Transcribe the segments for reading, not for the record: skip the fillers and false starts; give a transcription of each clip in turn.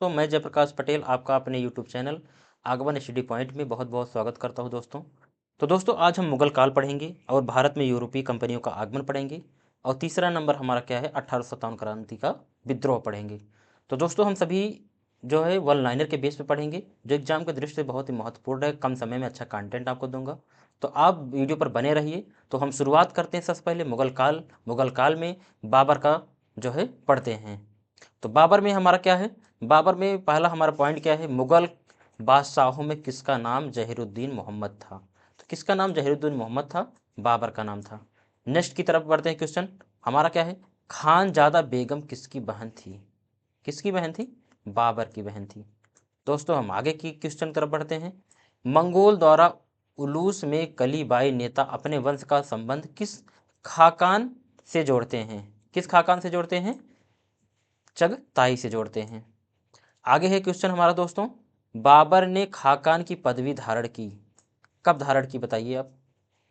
तो मैं जयप्रकाश पटेल आपका अपने यूट्यूब चैनल आगमन स्टडी पॉइंट में बहुत बहुत स्वागत करता हूं दोस्तों। तो दोस्तों आज हम मुगल काल पढ़ेंगे और भारत में यूरोपीय कंपनियों का आगमन पढ़ेंगे। और तीसरा नंबर हमारा क्या है, 1857 क्रांति का विद्रोह पढ़ेंगे। तो दोस्तों हम सभी जो है वन लाइनर के बेस पे पढ़ेंगे, जो एग्जाम के दृष्टि से बहुत ही महत्वपूर्ण है। कम समय में अच्छा कंटेंट आपको दूंगा, तो आप वीडियो पर बने रहिए। तो हम शुरुआत करते हैं सबसे पहले मुगल काल में बाबर का जो है पढ़ते हैं। तो बाबर में हमारा क्या है, बाबर में पहला हमारा पॉइंट क्या है, मुगल बादशाहों में किसका नाम जहीरुद्दीन मोहम्मद था। तो किसका नाम जहीरुद्दीन मोहम्मद था, बाबर का नाम था। नेक्स्ट की तरफ बढ़ते हैं क्वेश्चन हमारा क्या है, खानजादा बेगम किसकी बहन थी। किसकी बहन थी, बाबर की बहन थी। दोस्तों हम आगे की क्वेश्चन की तरफ बढ़ते हैं। मंगोल द्वारा उलूस में कलीबाई नेता अपने वंश का संबंध किस खाकान से जोड़ते हैं। किस खाकान से जोड़ते हैं, चगताई से जोड़ते हैं। आगे है क्वेश्चन हमारा दोस्तों, बाबर ने खाकान की पदवी धारण की, कब धारण की बताइए आप।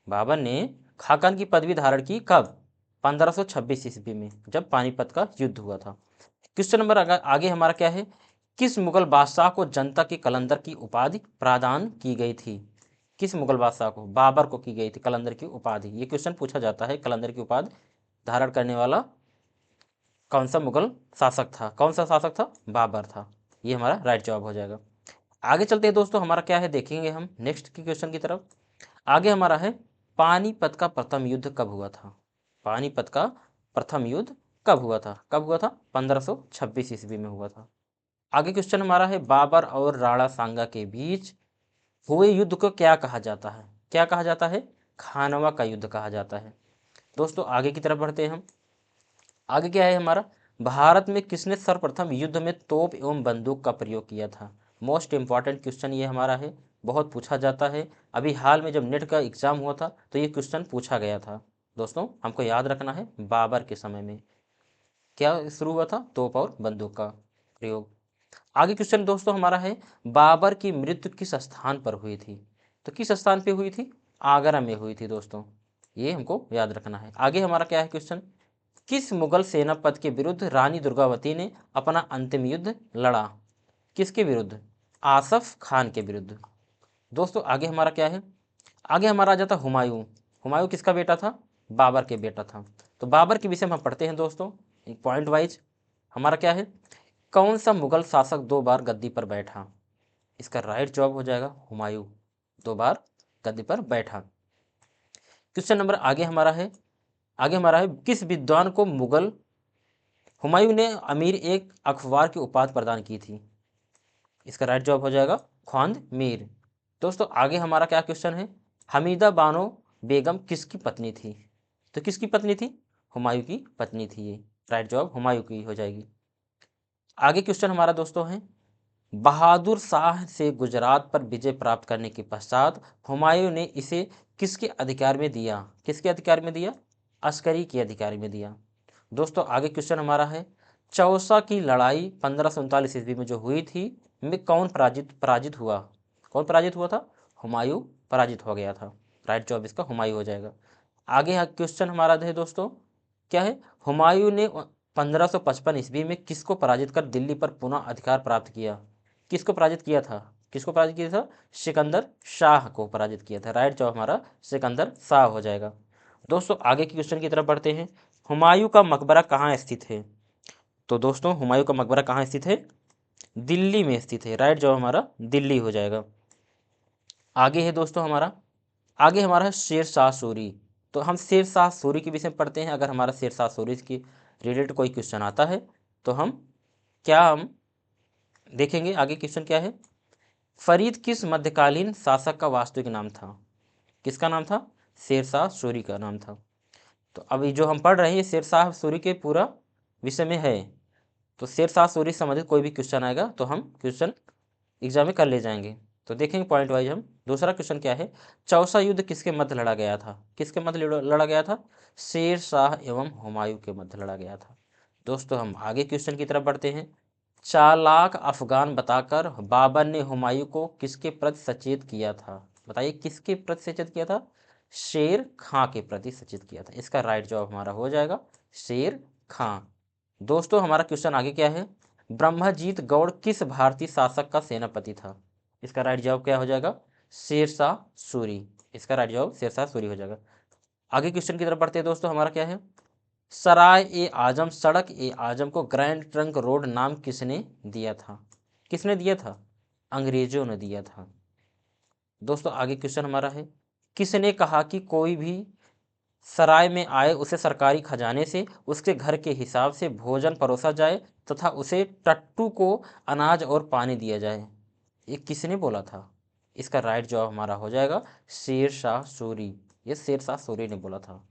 बाबर ने खाकान की पदवी धारण की कब, 1526 ईस्वी में, जब पानीपत का युद्ध हुआ था। क्वेश्चन नंबर आगे हमारा क्या है, किस मुगल बादशाह को जनता की कलंदर की उपाधि प्रदान की गई थी। किस मुगल बादशाह को, बाबर को की गई थी कलंदर की उपाधि। ये क्वेश्चन पूछा जाता है, कलंदर की उपाधि धारण करने वाला कौन सा मुगल शासक था, कौन सा शासक था, बाबर था। ये हमारा राइट जवाब हो जाएगा। आगे चलते हैं दोस्तों, हमारा क्या है देखेंगे हम नेक्स्ट की क्वेश्चन की तरफ। आगे हमारा है, पानीपत का प्रथम युद्ध कब हुआ था। पानीपत का प्रथम युद्ध कब हुआ था, कब हुआ था, 1526 ईस्वी में हुआ था। आगे क्वेश्चन हमारा है, बाबर और राणा सांगा के बीच हुए युद्ध को क्या कहा जाता है। क्या कहा जाता है, खानवा का युद्ध कहा जाता है। दोस्तों आगे की तरफ बढ़ते हैं हम। आगे क्या है हमारा, भारत में किसने सर्वप्रथम युद्ध में तोप एवं बंदूक का प्रयोग किया था। मोस्ट इंपॉर्टेंट क्वेश्चन ये हमारा है, बहुत पूछा जाता है। अभी हाल में जब नेट का एग्जाम हुआ था तो ये क्वेश्चन पूछा गया था। दोस्तों हमको याद रखना है, बाबर के समय में क्या शुरू हुआ था, तोप और बंदूक का प्रयोग। आगे क्वेश्चन दोस्तों हमारा है, बाबर की मृत्यु किस स्थान पर हुई थी। तो किस स्थान पे हुई थी, आगरा में हुई थी दोस्तों, ये हमको याद रखना है। आगे हमारा क्या है क्वेश्चन, किस मुगल सेनापति के विरुद्ध रानी दुर्गावती ने अपना अंतिम युद्ध लड़ा। किसके विरुद्ध, आसफ खान के विरुद्ध। दोस्तों आगे हमारा क्या है, आगे हमारा आ जाता हुमायूं। हुमायूं किसका बेटा था, बाबर के बेटा था। तो बाबर के विषय में हम पढ़ते हैं दोस्तों एक पॉइंट वाइज। हमारा क्या है, कौन सा मुगल शासक 2 बार गद्दी पर बैठा। इसका राइट जवाब हो जाएगा हुमायूं, 2 बार गद्दी पर बैठा। क्वेश्चन नंबर आगे हमारा है, आगे हमारा है, किस विद्वान को मुगल हुमायूं ने अमीर एक अखबार की उपाधि प्रदान की थी। इसका राइट जवाब हो जाएगा ख्वांद मीर। दोस्तों आगे हमारा क्या क्वेश्चन है, हमीदा बानो बेगम किसकी पत्नी थी। तो किसकी पत्नी थी, हुमायूं की पत्नी थी ये, राइट जवाब हुमायूं की हो जाएगी। आगे क्वेश्चन हमारा दोस्तों है, बहादुर शाह से गुजरात पर विजय प्राप्त करने के पश्चात हुमायूं ने इसे किसके अधिकार में दिया। किसके अधिकार में दिया, अस्करी के अधिकार में दिया। दोस्तों आगे क्वेश्चन हमारा है, चौसा की लड़ाई 1539 ईस्वी में जो हुई थी में कौन पराजित पराजित हुआ। कौन पराजित हुआ था, हुमायूं पराजित हो गया था। राइट जवाब इसका हुमायूं हो जाएगा। आगे क्वेश्चन हमारा है दोस्तों, क्या है, हुमायूं ने 1555 ईस्वी में किसको पराजित कर दिल्ली पर पुनः अधिकार प्राप्त किया। किसको पराजित किया था, किसको पराजित किया था, सिकंदर शाह को पराजित किया था। राइट जवाब हमारा सिकंदर शाह हो जाएगा। दोस्तों आगे की क्वेश्चन की तरफ बढ़ते हैं, हुमायूं का मकबरा कहाँ स्थित है। तो दोस्तों हुमायूं का मकबरा कहाँ स्थित है, दिल्ली में स्थित है। राइट जवाब हमारा दिल्ली हो जाएगा। आगे है दोस्तों हमारा, आगे हमारा है शेर शाह सूरी। तो हम शेर शाह सूरी के विषय में पढ़ते हैं। अगर हमारा शेर शाह सूरी की रिलेटेड कोई क्वेश्चन आता है तो हम देखेंगे। आगे क्वेश्चन क्या है, फरीद किस मध्यकालीन शासक का वास्तविक नाम था। किसका नाम था, शेर शाह सूरी का नाम था। तो अभी जो हम पढ़ रहे हैं शेर शाह सूरी के पूरा विषय में है। तो शेर शाह सूरी से संबंधित कोई भी क्वेश्चन आएगा तो हम क्वेश्चन एग्जाम में कर ले जाएंगे। तो देखेंगे पॉइंट वाइज हम। दूसरा क्वेश्चन क्या है, चौसा युद्ध किसके मध्य लड़ा गया था। किसके मध्य लड़ा गया था, शेर शाह एवं हुमायूं के मध्य लड़ा गया था। दोस्तों हम आगे क्वेश्चन की तरफ बढ़ते हैं, चालाक अफगान बताकर बाबर ने हुमायूं को किसके प्रति सचेत किया था। बताइए किसके प्रति सचेत किया था, शेर खां के प्रति सचेत किया था। इसका राइट जवाब हमारा हो जाएगा शेर खां। दोस्तों हमारा क्वेश्चन आगे क्या है, ब्रह्मजीत गौड़ किस भारतीय शासक का सेनापति था? इसका राइट जवाब क्या हो जाएगा? शेरशाह सूरी। इसका राइट जवाब शेरशाह सूरी हो जाएगा। आगे क्वेश्चन की तरफ बढ़ते हैं दोस्तों, हमारा क्या है? सराय ए आजम, सड़क ए आजम को ग्रैंड ट्रंक रोड नाम किसने दिया था? किसने दिया था? अंग्रेजों ने दिया था। दोस्तों आगे क्वेश्चन हमारा है, किसने कहा कि कोई भी सराय में आए उसे सरकारी खजाने से उसके घर के हिसाब से भोजन परोसा जाए तथा उसे टट्टू को अनाज और पानी दिया जाए? ये किसने बोला था? इसका राइट जवाब हमारा हो जाएगा शेरशाह सूरी। ये शेरशाह सूरी ने बोला था।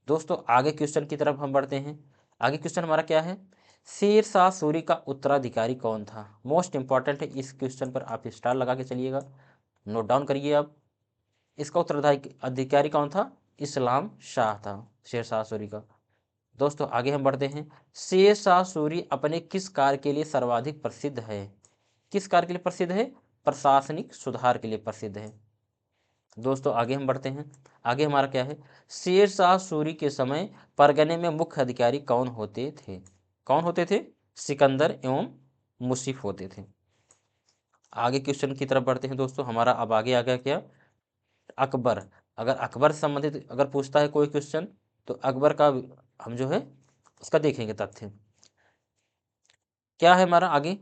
दोस्तों आगे क्वेश्चन की तरफ हम बढ़ते हैं। आगे क्वेश्चन हमारा क्या है? शेरशाह सूरी का उत्तराधिकारी कौन था? मोस्ट इंपॉर्टेंट है, इस क्वेश्चन पर आप स्टार लगा के चलिएगा, नोट डाउन करिए आप। इसका उत्तराधिकारी कौन था? इस्लाम शाह था, शेरशाह सूरी का। दोस्तों आगे हम बढ़ते हैं। शेरशाह सूरी अपने किस कार्य के लिए सर्वाधिक प्रसिद्ध है? किस कार्य के लिए प्रसिद्ध है? प्रशासनिक सुधार के लिए प्रसिद्ध है। दोस्तों आगे हम बढ़ते हैं। आगे हमारा क्या है? शेरशाह सूरी के समय परगने में मुख्य अधिकारी कौन होते थे? कौन होते थे? सिकंदर एवं मुशीफ होते थे। आगे क्वेश्चन की तरफ बढ़ते हैं दोस्तों, हमारा अब आगे आ गया क्या? अकबर। अगर अकबर से संबंधित अगर पूछता है कोई क्वेश्चन तो अकबर का हम जो है उसका देखेंगे तथ्य क्या है हमारा, आगे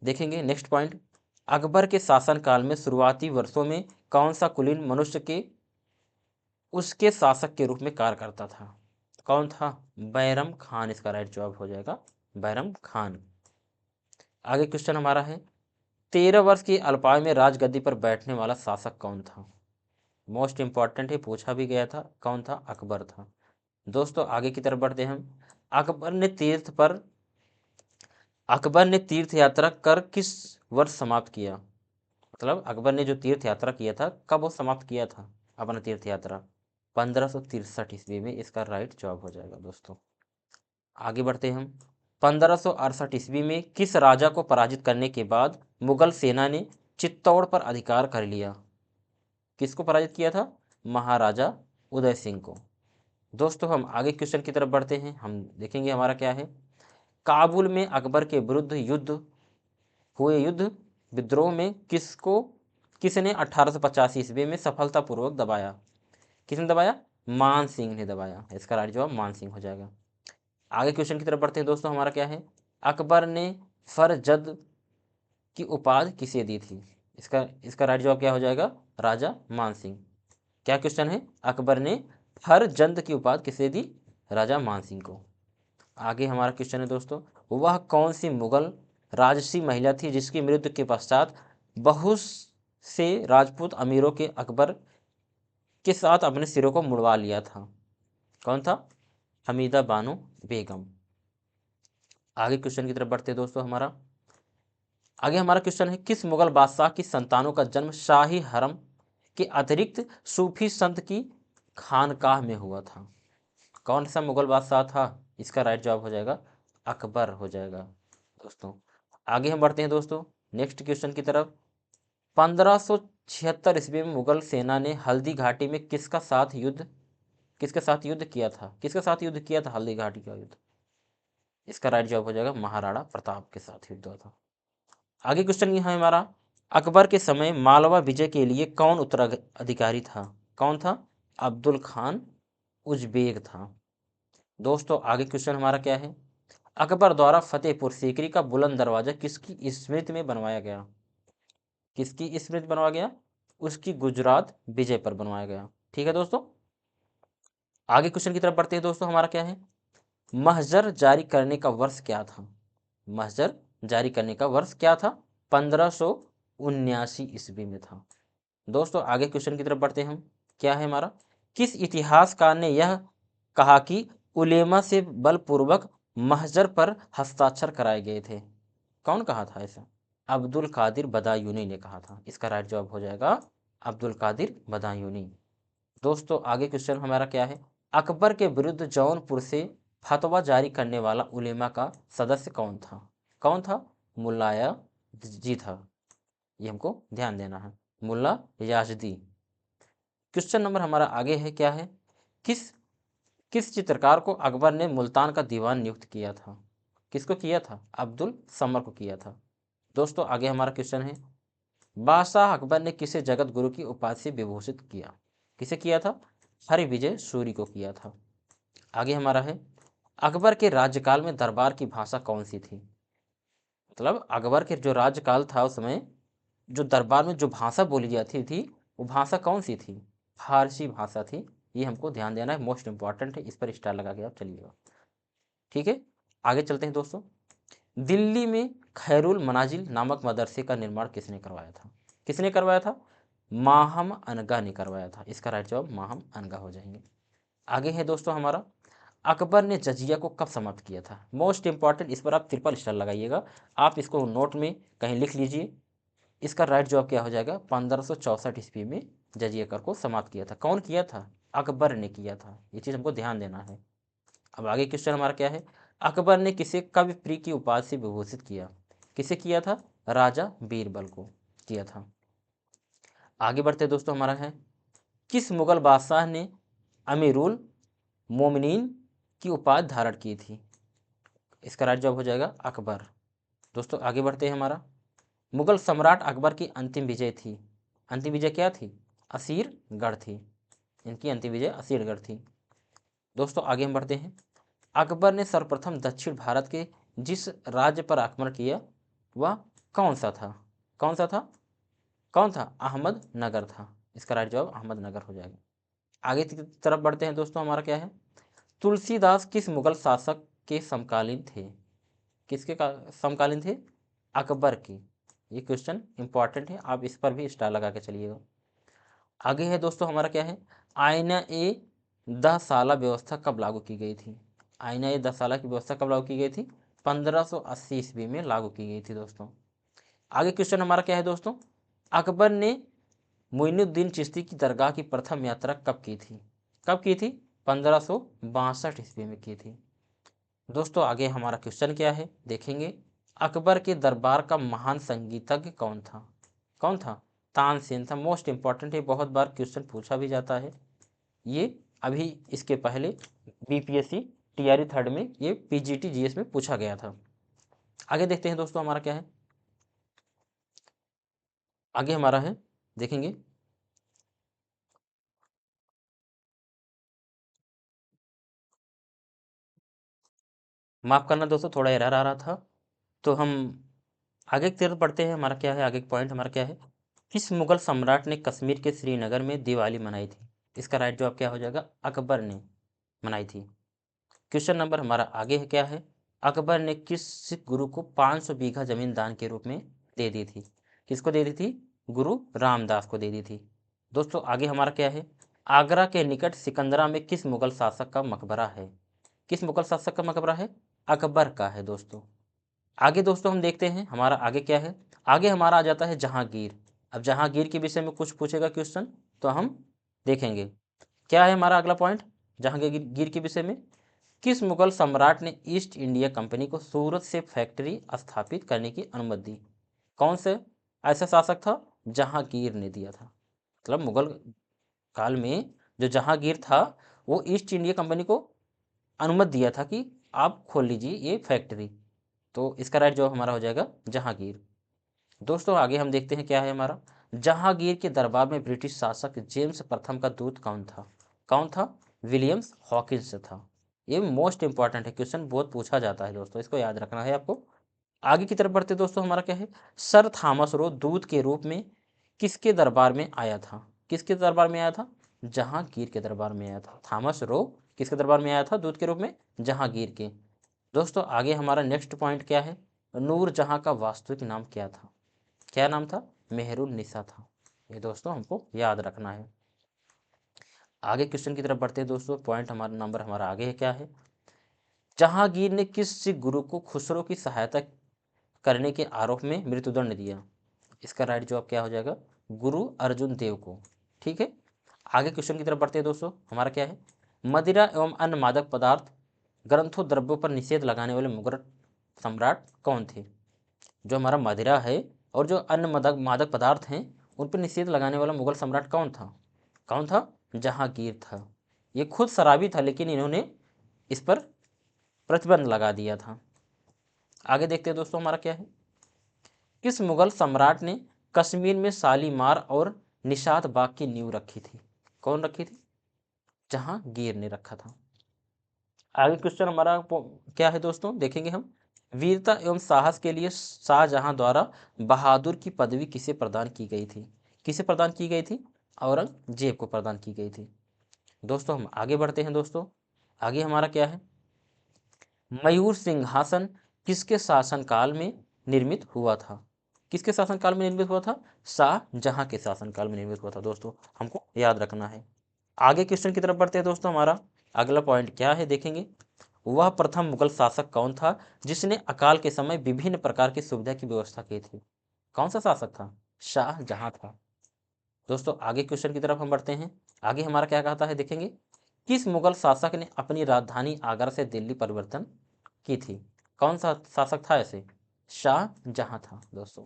देखेंगे। नेक्स्ट पॉइंट, अकबर के शासनकाल में शुरुआती वर्षों में कौन सा कुलीन मनुष्य के उसके शासक के रूप में कार्य करता था? कौन था? बैरम खान। इसका राइट जवाब हो जाएगा बैरम खान। आगे क्वेश्चन हमारा है, 13 वर्ष की अल्पायु में राजगद्दी पर बैठने वाला शासक कौन था? मोस्ट इंपॉर्टेंट है, पूछा भी गया था, कौन था? अकबर था। दोस्तों आगे की तरफ बढ़ते हैं हम। अकबर ने तीर्थ यात्रा कर किस वर्ष समाप्त किया? मतलब अकबर ने जो तीर्थ यात्रा किया था कब वो समाप्त किया था अपना तीर्थ यात्रा? 1563 ईस्वी में। इसका राइट जवाब हो जाएगा दोस्तों। आगे बढ़ते हैं हम। 1568 ईस्वी में किस राजा को पराजित करने के बाद मुगल सेना ने चित्तौड़ पर अधिकार कर लिया? किसको पराजित किया था? महाराजा उदय सिंह को। दोस्तों हम आगे क्वेश्चन की तरफ बढ़ते हैं, हम देखेंगे हमारा क्या है। काबुल में अकबर के विरुद्ध युद्ध विद्रोह में किसने 1885 ईस्वी में सफलतापूर्वक दबाया? किसने दबाया? मान सिंह ने दबाया। इसका राइट जवाब मान सिंह हो जाएगा। आगे क्वेश्चन की तरफ बढ़ते हैं दोस्तों, हमारा क्या है? अकबर ने फरजद की उपाधि किसे दी थी? इसका राइट जवाब क्या हो जाएगा? राजा मान सिंह। क्या क्वेश्चन है? अकबर ने फरजंद की उपाधि किसे दी? राजा मान सिंह को। आगे हमारा क्वेश्चन है दोस्तों, वह कौन सी मुगल राजसी महिला थी जिसकी मृत्यु के पश्चात बहुत से राजपूत अमीरों के अकबर के साथ अपने सिरों को मुड़वा लिया था? कौन था? हमीदा बानो बेगम। आगे क्वेश्चन की तरफ बढ़ते हैं दोस्तों, आगे हमारा क्वेश्चन है, किस मुगल बादशाह की संतानों का जन्म शाही हरम के अतिरिक्त सूफी संत की खानकाह में हुआ था? कौन सा मुगल बादशाह था? इसका राइट जवाब हो जाएगा अकबर हो जाएगा दोस्तों। आगे हम बढ़ते हैं दोस्तों नेक्स्ट क्वेश्चन की तरफ। 1576 ईस्वी में मुगल सेना ने हल्दी घाटी में किसके साथ युद्ध किया था? किसके साथ युद्ध किया था हल्दी घाटी का युद्ध? इसका राइट जवाब हो जाएगा महाराणा प्रताप के साथ युद्ध हुआ था। आगे क्वेश्चन है हमारा, अकबर के समय मालवा विजय के लिए कौन उत्तराधिकारी था? कौन था? अब्दुल खान उजबेक था। दोस्तों आगे क्वेश्चन हमारा क्या है, अकबर द्वारा फतेहपुर सीकरी का बुलंद दरवाजा किसकी स्मृति में बनवाया गया? किसकी स्मृति बनवाया गया? उसकी गुजरात विजय पर बनवाया गया। ठीक है दोस्तों। आगे क्वेश्चन की तरफ बढ़ते हैं दोस्तों, हमारा क्या है, महजर जारी करने का वर्ष क्या था? महजर जारी करने का वर्ष क्या था? 1579 ईस्वी में था। दोस्तों आगे क्वेश्चन की तरफ बढ़ते हैं हम, क्या है हमारा, किस इतिहासकार ने यह कहा कि उलेमा से बलपूर्वक महजर पर हस्ताक्षर कराए गए थे? कौन कहा था ऐसा? अब्दुल कादिर बदायूनी ने कहा था। इसका राइट जवाब हो जाएगा अब्दुल कादिर बदायूनी। दोस्तों आगे क्वेश्चन हमारा क्या है, अकबर के विरुद्ध जौनपुर से फतवा जारी करने वाला उलेमा का सदस्य कौन था? कौन था? मुल्ला जी था। ये हमको ध्यान देना है, मुल्ला याजदी। क्वेश्चन नंबर हमारा आगे है, क्या है, किस किस चित्रकार को अकबर ने मुल्तान का दीवान नियुक्त किया था? किसको किया था? अब्दुल समर को किया था। दोस्तों आगे हमारा क्वेश्चन है, बादशाह अकबर ने किसे जगत गुरु की उपाधि से विभूषित किया? किसे किया था? हरिविजय सूरी को किया था। आगे हमारा है, अकबर के राज्यकाल में दरबार की भाषा कौन सी थी? मतलब अकबर के जो राज्यकाल था उस समय जो दरबार में जो भाषा बोली जाती थी वो भाषा कौन सी थी? फारसी भाषा थी। ये हमको ध्यान देना है, मोस्ट इंपॉर्टेंट है, इस पर स्टार लगा के आप चलिएगा। ठीक है, आगे चलते हैं दोस्तों। दिल्ली में खैरुल मनाजिल नामक मदरसे का निर्माण किसने करवाया था? किसने करवाया था? माहम अनगा ने करवाया था। इसका राइट जवाब माहम अनगा हो जाएंगे। आगे है दोस्तों हमारा, अकबर ने जजिया को कब समाप्त किया था? मोस्ट इंपॉर्टेंट, इस पर आप ट्रिपल स्टार लगाइएगा। आप इसको नोट में कहीं लिख लीजिए। इसका राइट जवाब क्या हो जाएगा? 1564 ईस्वी में जजिया कर को समाप्त किया था। कौन किया था? अकबर ने किया था। ये चीज़ हमको ध्यान देना है। अब आगे क्वेश्चन हमारा क्या है, अकबर ने किसे कवि प्रिय की उपाधि से विभूषित किया? किसे किया था? राजा बीरबल को किया था। आगे बढ़ते दोस्तों हमारा है, किस मुगल बादशाह ने अमीरुल मोमिनीन की उपाधि धारण की थी? इसका राइट जवाब हो जाएगा अकबर। दोस्तों आगे बढ़ते हैं हमारा, मुगल सम्राट अकबर की अंतिम विजय थी। अंतिम विजय क्या थी? असीरगढ़ थी। इनकी अंतिम विजय असीरगढ़ थी। दोस्तों आगे हम बढ़ते हैं, अकबर ने सर्वप्रथम दक्षिण भारत के जिस राज्य पर आक्रमण किया वह कौन सा था? कौन सा था? कौन था? अहमदनगर था। इसका राइट जवाब अहमदनगर हो जाएगा। आगे की तरफ बढ़ते हैं दोस्तों, हमारा क्या है, तुलसीदास किस मुगल शासक के समकालीन थे? किसके समकालीन थे? अकबर की। ये क्वेश्चन इंपॉर्टेंट है, आप इस पर भी स्टार लगा के चलिएगा। आगे है दोस्तों हमारा क्या है, आईना ए दसाला व्यवस्था कब लागू की गई थी? आईना ए दसाला की व्यवस्था कब लागू की गई थी? 1580 ईस्वी में लागू की गई थी दोस्तों। आगे क्वेश्चन हमारा क्या है दोस्तों, अकबर ने मोइनुद्दीन चिश्ती की दरगाह की प्रथम यात्रा कब की थी? कब की थी? 1562 ईस्वी में की थी। दोस्तों आगे हमारा क्वेश्चन क्या है देखेंगे, अकबर के दरबार का महान संगीतज्ञ कौन था? कौन था? तानसेन था। मोस्ट इंपॉर्टेंट है, बहुत बार क्वेश्चन पूछा भी जाता है। ये अभी इसके पहले बीपीएससी टीआरई थर्ड में ये पीजीटी जीएस में पूछा गया था। आगे देखते हैं दोस्तों हमारा क्या है, आगे हमारा है देखेंगे, माफ करना दोस्तों थोड़ा एरर आ रहा था। तो हम आगे की तरफ पढ़ते हैं, हमारा क्या है आगे पॉइंट हमारा क्या है, किस मुगल सम्राट ने कश्मीर के श्रीनगर में दिवाली मनाई थी? इसका राइट जवाब क्या हो जाएगा? अकबर ने मनाई थी। क्वेश्चन नंबर हमारा आगे है क्या है, अकबर ने किस सिख गुरु को 500 बीघा जमीन दान के रूप में दे दी थी? किसको दे दी थी? गुरु रामदास को दे दी थी। दोस्तों आगे हमारा क्या है, आगरा के निकट सिकंदरा में किस मुगल शासक का मकबरा है? किस मुगल शासक का मकबरा है? अकबर का है दोस्तों। आगे दोस्तों हम देखते हैं हमारा आगे क्या है, आगे हमारा आ जाता है जहांगीर। अब जहांगीर के विषय में कुछ पूछेगा क्वेश्चन तो हम देखेंगे। क्या है हमारा अगला पॉइंट, जहांगीर के विषय में, किस मुगल सम्राट ने ईस्ट इंडिया कंपनी को सूरत से फैक्ट्री स्थापित करने की अनुमति दी? कौन से ऐसा शासक था? जहांगीर ने दिया था। मतलब मुगल काल में जो जहांगीर था वो ईस्ट इंडिया कंपनी को अनुमति दिया था कि आप खोल लीजिए ये फैक्ट्री। तो इसका राइट जवाब हमारा हो जाएगा जहांगीर। दोस्तों आगे हम देखते हैं क्या है हमारा, जहांगीर के दरबार में ब्रिटिश शासक जेम्स प्रथम का दूत कौन था? कौन था? विलियम्स हॉकिंस था। ये मोस्ट इंपॉर्टेंट है, क्वेश्चन बहुत पूछा जाता है दोस्तों, इसको याद रखना है आपको। आगे की तरफ बढ़ते दोस्तों हमारा क्या है, सर थॉमस रो दूत के रूप में किसके दरबार में आया था? किसके दरबार में आया था? जहांगीर के दरबार में आया था। थॉमस रो किसके दरबार में आया था दूत के रूप में? जहांगीर के। दोस्तों आगे हमारा नेक्स्ट पॉइंट क्या है, नूर जहां का वास्तविक नाम क्या था? क्या नाम था? मेहरुल निसा था। ये दोस्तों हमको याद रखना है। आगे क्वेश्चन की तरफ बढ़ते हैं दोस्तों, पॉइंट हमारा नंबर हमारा आगे है क्या है, जहांगीर ने किस सिख गुरु को खुसरो की सहायता करने के आरोप में मृत्युदंड दिया? इसका राइट जवाब क्या हो जाएगा? गुरु अर्जुन देव को। ठीक है, आगे क्वेश्चन की तरफ बढ़ते हैं दोस्तों, हमारा क्या है, मदिरा एवं अन्य मादक पदार्थ ग्रंथों द्रव्यों पर निषेध लगाने वाले मुगल सम्राट कौन थे? जो हमारा मदिरा है और जो अन्य मादक मादक पदार्थ हैं उन पर निषेध लगाने वाला मुगल सम्राट कौन था? कौन था? जहांगीर था। ये खुद शराबी था लेकिन इन्होंने इस पर प्रतिबंध लगा दिया था। आगे देखते हैं दोस्तों हमारा क्या है, किस मुगल सम्राट ने कश्मीर में शालीमार और निशात बाग की नींव रखी थी? कौन रखी थी? जहांगीर ने रखा था। आगे क्वेश्चन हमारा क्या है दोस्तों, देखेंगे हम, वीरता एवं साहस के लिए शाहजहां द्वारा बहादुर की पदवी किसे प्रदान की गई थी? किसे प्रदान की गई थी? औरंगजेब को प्रदान की गई थी। दोस्तों हम आगे बढ़ते हैं दोस्तों, आगे हमारा क्या है, मयूर सिंहासन किसके शासनकाल में निर्मित हुआ था? किसके शासनकाल में निर्मित हुआ था? शाहजहां के शासनकाल में निर्मित हुआ था दोस्तों, हमको याद रखना है। आगे क्वेश्चन की तरफ बढ़ते हैं दोस्तों, हमारा अगला पॉइंट क्या है देखेंगे, वह प्रथम मुगल शासक कौन था जिसने अकाल के समय विभिन्न प्रकार की सुविधा की व्यवस्था की थी? कौन सा शासक था? शाहजहां था। दोस्तों आगे क्वेश्चन की तरफ हम बढ़ते हैं, आगे हमारा क्या कहता है देखेंगे, किस मुगल शासक ने अपनी राजधानी आगरा से दिल्ली परिवर्तन की थी? कौन सा शासक था ऐसे? शाहजहां था दोस्तों।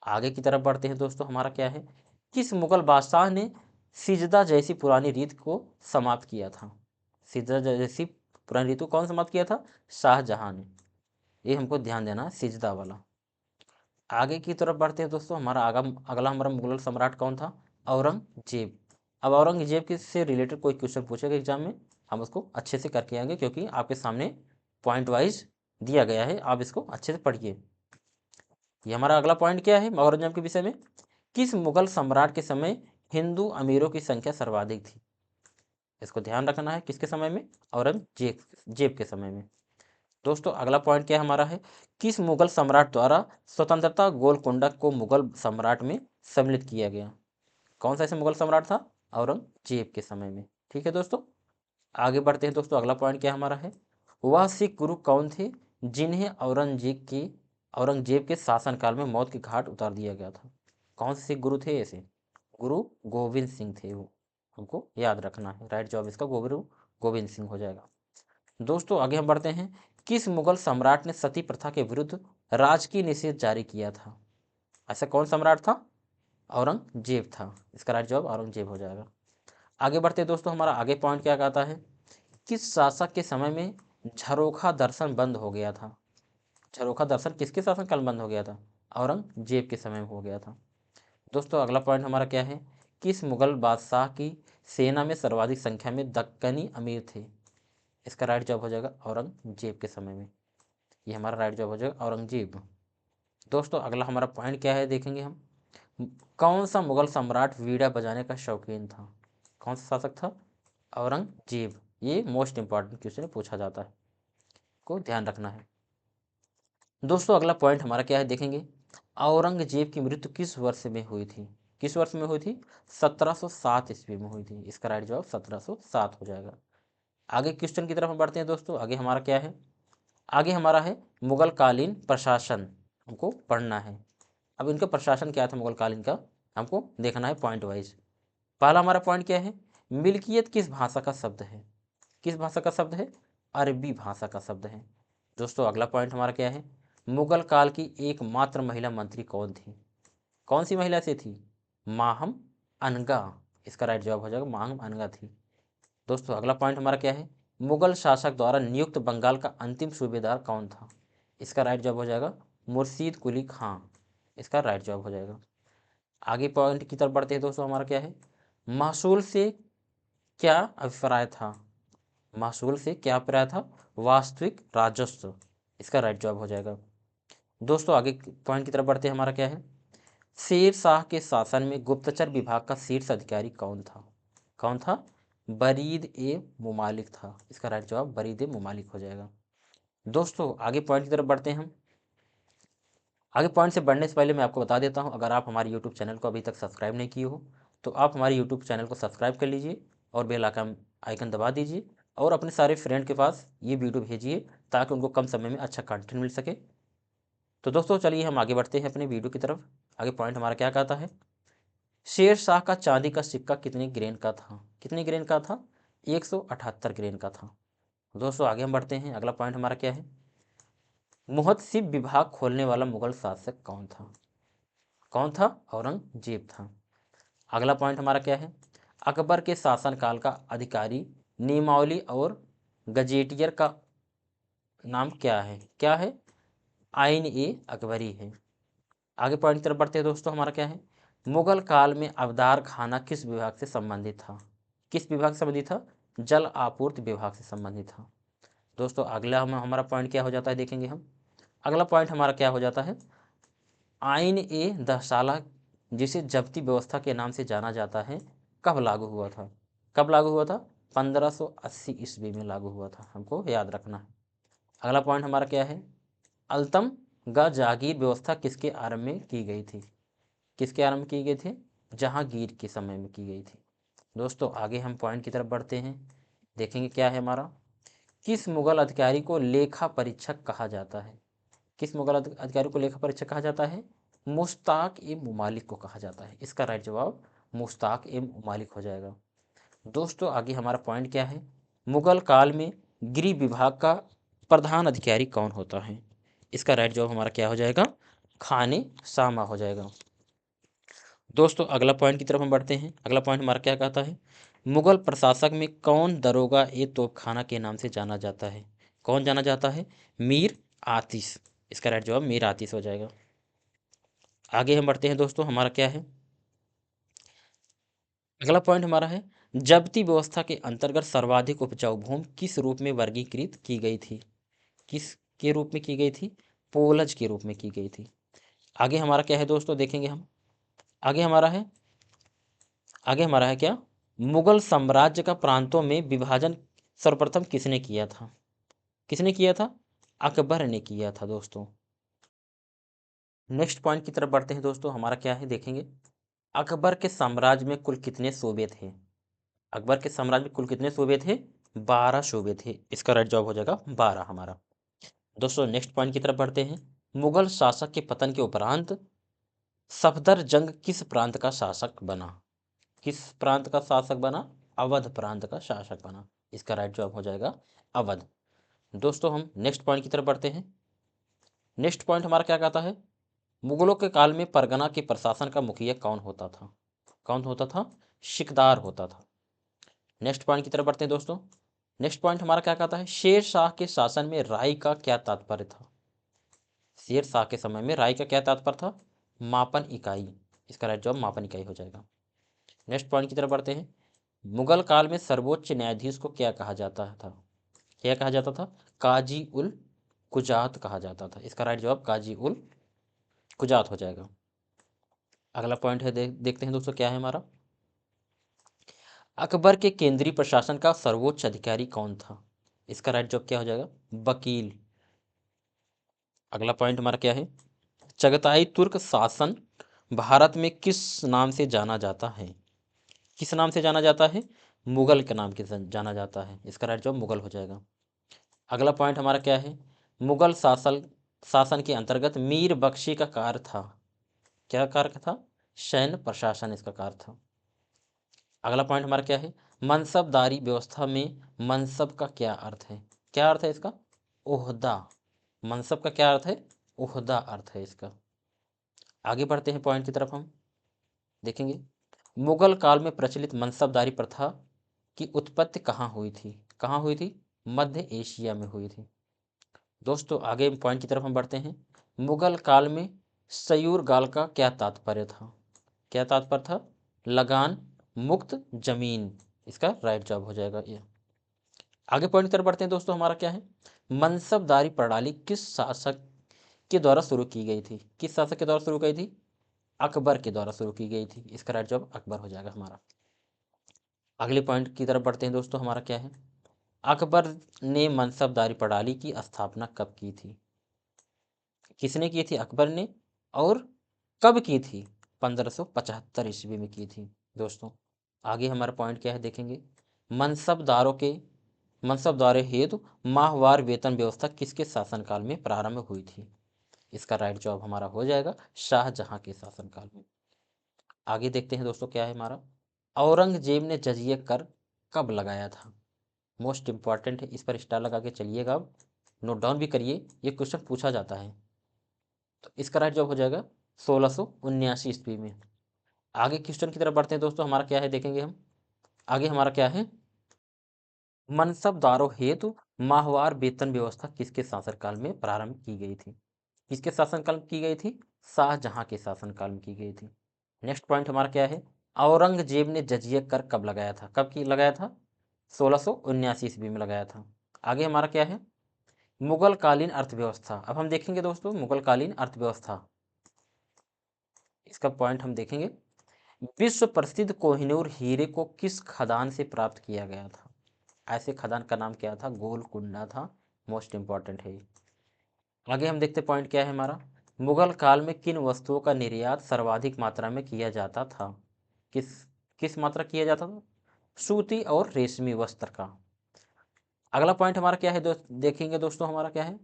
आगे की तरफ बढ़ते हैं दोस्तों, हमारा क्या है, किस मुगल बादशाह ने सिजदा जैसी पुरानी रीत को समाप्त किया था? सिजदा जैसी पुरानी रीत को कौन समाप्त किया था? शाहजहां ने। ये हमको ध्यान देना है, सिजदा वाला। आगे की तरफ बढ़ते हैं दोस्तों, हमारा अगला हमारा मुगल सम्राट कौन था? औरंगजेब। अब औरंगजेब के से रिलेटेड कोई क्वेश्चन पूछेगा एग्जाम में, हम उसको अच्छे से करके आएंगे, क्योंकि आपके सामने पॉइंट वाइज दिया गया है, आप इसको अच्छे से पढ़िए। ये हमारा अगला पॉइंट क्या है औरंगजेब के विषय में, किस मुगल सम्राट के समय हिंदू अमीरों की संख्या सर्वाधिक थी? इसको ध्यान रखना है, किसके समय में? औरंगजेब जेब के समय में। दोस्तों अगला पॉइंट क्या हमारा है, किस मुगल सम्राट द्वारा स्वतंत्रता गोलकुंडा को मुगल सम्राट में सम्मिलित किया गया? कौन सा ऐसे मुगल सम्राट था? औरंगजेब के समय में। ठीक है दोस्तों, आगे बढ़ते हैं दोस्तों, अगला पॉइंट क्या हमारा है, वह सिख गुरु कौन थे जिन्हें औरंगजेब के शासनकाल में मौत के घाट उतार दिया गया था? कौन से सिख गुरु थे ऐसे? गुरु गोविंद सिंह थे वो, हमको याद रखना है, राइट जवाब इसका गुरु गोविंद सिंह हो जाएगा। दोस्तों आगे हम बढ़ते हैं, किस मुगल सम्राट ने सती प्रथा के विरुद्ध राजकीय निषेध जारी किया था? ऐसा कौन सम्राट था? औरंगजेब था, इसका राइट जवाब औरंगजेब हो जाएगा। आगे बढ़ते हैं दोस्तों, हमारा आगे पॉइंट क्या कहता है, किस शासक के समय में झरोखा दर्शन बंद हो गया था? झरोखा दर्शन किसके शासनकाल में बंद हो गया था? औरंगजेब के समय में हो गया था। दोस्तों अगला पॉइंट हमारा क्या है, किस मुगल बादशाह की सेना में सर्वाधिक संख्या में दक्कनी अमीर थे? इसका राइट जवाब हो जाएगा औरंगजेब के समय में, ये हमारा राइट जवाब हो जाएगा औरंगजेब। दोस्तों अगला हमारा पॉइंट क्या है देखेंगे हम, कौन सा मुगल सम्राट वीणा बजाने का शौकीन था? कौन सा शासक था? औरंगजेब। ये मोस्ट इंपॉर्टेंट क्वेश्चन पूछा जाता है, को ध्यान रखना है। दोस्तों अगला पॉइंट हमारा क्या है देखेंगे, औरंगजेब की मृत्यु किस वर्ष में हुई थी? किस वर्ष में हुई थी? 1707 ईस्वी में हुई थी, इसका राइट जवाब 1707 हो जाएगा। आगे क्वेश्चन की तरफ हम बढ़ते हैं दोस्तों, आगे हमारा क्या है, आगे हमारा है मुगल कालीन प्रशासन, हमको पढ़ना है। अब इनका प्रशासन क्या था मुगल कालीन का, हमको देखना है पॉइंट वाइज। पहला हमारा पॉइंट क्या है, मिल्कियत किस भाषा का शब्द है? किस भाषा का शब्द है? अरबी भाषा का शब्द है। दोस्तों अगला पॉइंट हमारा क्या है, मुगल काल की एकमात्र महिला मंत्री कौन थी? कौन सी महिला से थी? माहम अनगा, इसका राइट जवाब हो जाएगा माहम अनगा थी। दोस्तों अगला पॉइंट हमारा क्या है, मुगल शासक द्वारा नियुक्त बंगाल का अंतिम सूबेदार कौन था? इसका राइट जवाब हो जाएगा मुर्शीद कुली खां, इसका राइट जवाब हो जाएगा। आगे पॉइंट की तरफ बढ़ते हैं दोस्तों, हमारा क्या है, महसूल से क्या अभिप्राय था? महसूल से क्या अभिप्राय था? वास्तविक राजस्व, इसका राइट जवाब हो जाएगा। दोस्तों आगे पॉइंट की तरफ बढ़ते हैं, हमारा क्या है, शेर शाह के शासन में गुप्तचर विभाग का शीर्ष अधिकारी कौन था? कौन था? बरीद ए मुमालिक था, इसका राइट जवाब बरीद ए मुमालिक हो जाएगा। दोस्तों आगे पॉइंट की तरफ बढ़ते हैं हम, आगे पॉइंट से बढ़ने से पहले मैं आपको बता देता हूं, अगर आप हमारे यूट्यूब चैनल को अभी तक सब्सक्राइब नहीं किए हो तो आप हमारे यूट्यूब चैनल को सब्सक्राइब कर लीजिए और बेल आइकन दबा दीजिए और अपने सारे फ्रेंड के पास ये वीडियो भेजिए ताकि उनको कम समय में अच्छा कंटेंट मिल सके। तो दोस्तों चलिए हम आगे बढ़ते हैं अपने वीडियो की तरफ। आगे पॉइंट हमारा क्या कहता है, शेर शाह का चांदी का सिक्का कितने ग्रेन का था? कितने ग्रेन का था? 178 ग्रेन का था। दोस्तों आगे हम बढ़ते हैं, अगला पॉइंट हमारा क्या है, मुहतसिब विभाग खोलने वाला मुगल शासक कौन था? कौन था? औरंगजेब था। अगला पॉइंट हमारा क्या है, अकबर के शासनकाल का अधिकारी नियमावली और गजेटियर का नाम क्या है? क्या है? आइन ए अकबरी है। आगे पॉइंट की तरफ बढ़ते हैं दोस्तों, हमारा क्या है, मुगल काल में अवधार खाना किस विभाग से संबंधित था? किस विभाग से संबंधित था? जल आपूर्ति विभाग से संबंधित था। दोस्तों अगला हमारा पॉइंट क्या हो जाता है, देखेंगे हम। अगला पॉइंट हमारा क्या हो जाता है, आइन ए दहसाला, जिसे जब्ती व्यवस्था के नाम से जाना जाता है, कब लागू हुआ था? कब लागू हुआ था? 1580 ईस्वी में लागू हुआ था, हमको याद रखना है। अगला पॉइंट हमारा क्या है, अल्तम ग जागीर व्यवस्था किसके आरंभ में की गई थी? किसके आरंभ की गई थी? जहांगीर के समय में की गई थी। दोस्तों आगे हम पॉइंट की तरफ बढ़ते हैं, देखेंगे क्या है हमारा, किस मुगल अधिकारी को लेखा परीक्षक कहा जाता है? किस मुगल अधिकारी को लेखा परीक्षक कहा जाता है? मुश्ताक ए मुमालिक को कहा जाता है। इसका राइट जवाब मुश्ताक ए मुमालिक हो जाएगा। दोस्तों आगे हमारा पॉइंट क्या है, मुगल काल में गृह विभाग का प्रधान अधिकारी कौन होता है? इसका राइट जवाब हमारा क्या हो जाएगा, खाने सामा हो जाएगा। दोस्तों अगला पॉइंट की तरफ हम बढ़ते हैं। अगला पॉइंट हमारा क्या कहता है, मुगल प्रशासक में कौन दरोगा ए तोपखाना के नाम से जाना जाता है? कौन जाना जाता है? मीर आतिश। इसका राइट जवाब मीर आतिश हो जाएगा। आगे हम बढ़ते हैं दोस्तों, हमारा क्या है, अगला पॉइंट हमारा है, जब्ती व्यवस्था के अंतर्गत सर्वाधिक उपजाऊ भूमि किस रूप में वर्गीकृत की गई थी? किस के रूप में की गई थी? पोलज के रूप में की गई थी। आगे हमारा क्या है दोस्तों, देखेंगे हम। आगे हमारा है, आगे हमारा है क्या, मुगल साम्राज्य का प्रांतों में विभाजन सर्वप्रथम किसने किया था? किसने किया था? अकबर ने किया था दोस्तों। नेक्स्ट पॉइंट की तरफ बढ़ते हैं दोस्तों, हमारा क्या है, देखेंगे। अकबर के साम्राज्य में कुल कितने सूबे थे? अकबर के साम्राज्य में कुल कितने सूबे थे? 12 सूबे थे। इसका राइट जवाब हो जाएगा 12 हमारा। दोस्तों नेक्स्ट पॉइंट की तरफ बढ़ते हैं, मुगल शासक के पतन के उपरांत सफदरजंग किस प्रांत का शासक बना? किस प्रांत का शासक बना? अवध प्रांत का शासक बना। इसका राइट जवाब हो जाएगा अवध। दोस्तों हम नेक्स्ट पॉइंट की तरफ बढ़ते हैं। नेक्स्ट पॉइंट हमारा क्या कहता है, मुगलों के काल में परगना के प्रशासन का मुखिया कौन होता था? कौन होता था? सिकदार होता था। नेक्स्ट पॉइंट की तरफ बढ़ते हैं दोस्तों। नेक्स्ट पॉइंट हमारा क्या कहता है, शेर शाह के शासन में राय का क्या तात्पर्य था? शेर शाह के समय में राय का क्या तात्पर्य था? मापन इकाई। इसका राइट जवाब मापन इकाई हो जाएगा। नेक्स्ट पॉइंट की तरफ बढ़ते हैं, मुगल काल में सर्वोच्च न्यायाधीश को क्या कहा जाता था? क्या कहा जाता था? काजी उल कुजात कहा जाता था। इसका राइट जवाब काजी उल कुजात हो जाएगा। अगला पॉइंट है, देखते हैं दोस्तों क्या है हमारा, अकबर के केंद्रीय प्रशासन का सर्वोच्च अधिकारी कौन था? इसका राइट जवाब क्या हो जाएगा? वकील। अगला पॉइंट हमारा क्या है, चगताई तुर्क शासन भारत में किस नाम से जाना जाता है? किस नाम से जाना जाता है? मुगल के नाम से जाना जाता है। इसका राइट जवाब मुगल हो जाएगा। अगला पॉइंट हमारा क्या है, मुगल शासन शासन के अंतर्गत मीर बख्शी का कार्य था, क्या कार्य था? सैन्य प्रशासन इसका कार्य था। अगला पॉइंट हमारा क्या है, मनसबदारी व्यवस्था में मनसब का क्या अर्थ है? क्या अर्थ है इसका? ओहदा। मनसब का क्या अर्थ है? ओहदा अर्थ है इसका। आगे बढ़ते हैं पॉइंट की तरफ हम, देखेंगे मुगल काल में प्रचलित मनसबदारी प्रथा की उत्पत्ति कहाँ हुई थी? कहाँ हुई थी? मध्य एशिया में हुई थी। दोस्तों आगे पॉइंट की तरफ हम बढ़ते हैं, मुगल काल में सयूर गाल का क्या तात्पर्य था? क्या तात्पर्य था? लगान मुक्त जमीन। इसका राइट जवाब हो जाएगा ये। आगे पॉइंट की तरफ बढ़ते हैं दोस्तों, हमारा क्या है, मनसबदारी प्रणाली किस शासक के द्वारा शुरू की गई थी? किस शासक के द्वारा शुरू की थी? अकबर के द्वारा शुरू की गई थी। इसका राइट जवाब अकबर हो जाएगा हमारा। अगले पॉइंट की तरफ बढ़ते हैं दोस्तों, हमारा क्या है, अकबर ने मनसबदारी प्रणाली की स्थापना कब की थी? किसने की थी? अकबर ने। और कब की थी? 1575 ईस्वी में की थी दोस्तों। आगे हमारा पॉइंट क्या है, देखेंगे मनसबदारों के मनसबदारों हेतु माहवार वेतन व्यवस्था किसके शासनकाल में प्रारंभ हुई थी? इसका राइट जवाब हमारा हो जाएगा शाहजहां के शासनकाल में। आगे देखते हैं दोस्तों क्या है हमारा, औरंगजेब ने जजिया कर कब लगाया था? मोस्ट इंपॉर्टेंट है, इस पर स्टार लगा के चलिएगा, अब नोट डाउन भी करिए, ये क्वेश्चन पूछा जाता है। तो इसका राइट जवाब हो जाएगा 1679 ईस्वी में। आगे क्वेश्चन की तरफ बढ़ते हैं दोस्तों, हमारा क्या है, देखेंगे हम। आगे हमारा क्या है, मनसबदारों हेतु माहवार वेतन व्यवस्था किसके शासनकाल में प्रारंभ की गई थी? किसके शासनकाल में की गई थी? शाहजहां के शासनकाल में की गई थी। नेक्स्ट पॉइंट हमारा क्या है? औरंगजेब ने जजिया कर कब लगाया था? कब की लगाया था? 1679 ईस्वी में लगाया था। आगे हमारा क्या है? मुगल कालीन अर्थव्यवस्था। अब हम देखेंगे दोस्तों मुगल कालीन अर्थव्यवस्था, इसका पॉइंट हम देखेंगे। विश्व प्रसिद्ध कोहिनूर हीरे को किस खदान से प्राप्त किया गया था? ऐसे खदान का नाम क्या था? गोलकुंडा था। मोस्ट इंपॉर्टेंट है। आगे हम देखते पॉइंट क्या है हमारा। मुगल काल में किन वस्तुओं का निर्यात सर्वाधिक मात्रा में किया जाता था? किस किस मात्रा किया जाता था? सूती और रेशमी वस्त्र का। अगला पॉइंट हमारा क्या है देखेंगे दोस्तों हमारा क्या है।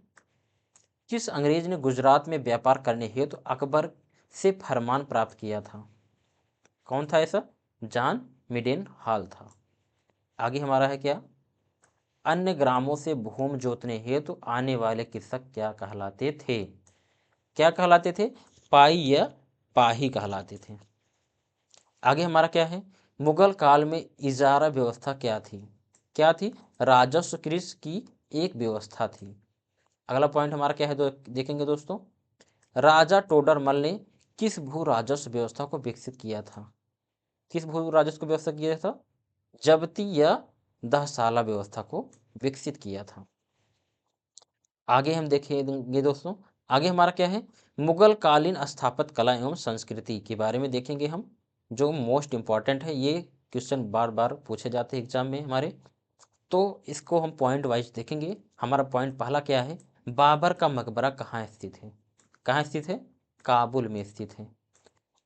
किस अंग्रेज ने गुजरात में व्यापार करने हेतु अकबर से फरमान प्राप्त किया था? कौन था ऐसा? जॉन मिडेन हॉल था। आगे हमारा है क्या? अन्य ग्रामों से भूमि जोतने हेतु आने वाले कृषक क्या कहलाते थे? क्या कहलाते थे? पाई या पाही कहलाते थे। आगे हमारा क्या है? मुगल काल में इजारा व्यवस्था क्या थी? क्या थी? राजस्व कृषि की एक व्यवस्था थी। अगला पॉइंट हमारा क्या है देखेंगे दोस्तों। राजा टोडरमल ने किस भू राजस्व व्यवस्था को विकसित किया था? किस भू राजस्व को व्यवस्था किया था? जब्ती या दहसाला व्यवस्था को विकसित किया था। आगे हम देखेंगे दोस्तों। आगे हमारा क्या है? मुगल कालीन स्थापत्य कला एवं संस्कृति के बारे में देखेंगे हम, जो मोस्ट इंपॉर्टेंट है। ये क्वेश्चन बार बार पूछे जाते हैं एग्जाम में हमारे, तो इसको हम पॉइंट वाइज देखेंगे। हमारा पॉइंट पहला क्या है? बाबर का मकबरा कहाँ स्थित है? कहाँ स्थित है? काबुल में स्थित है।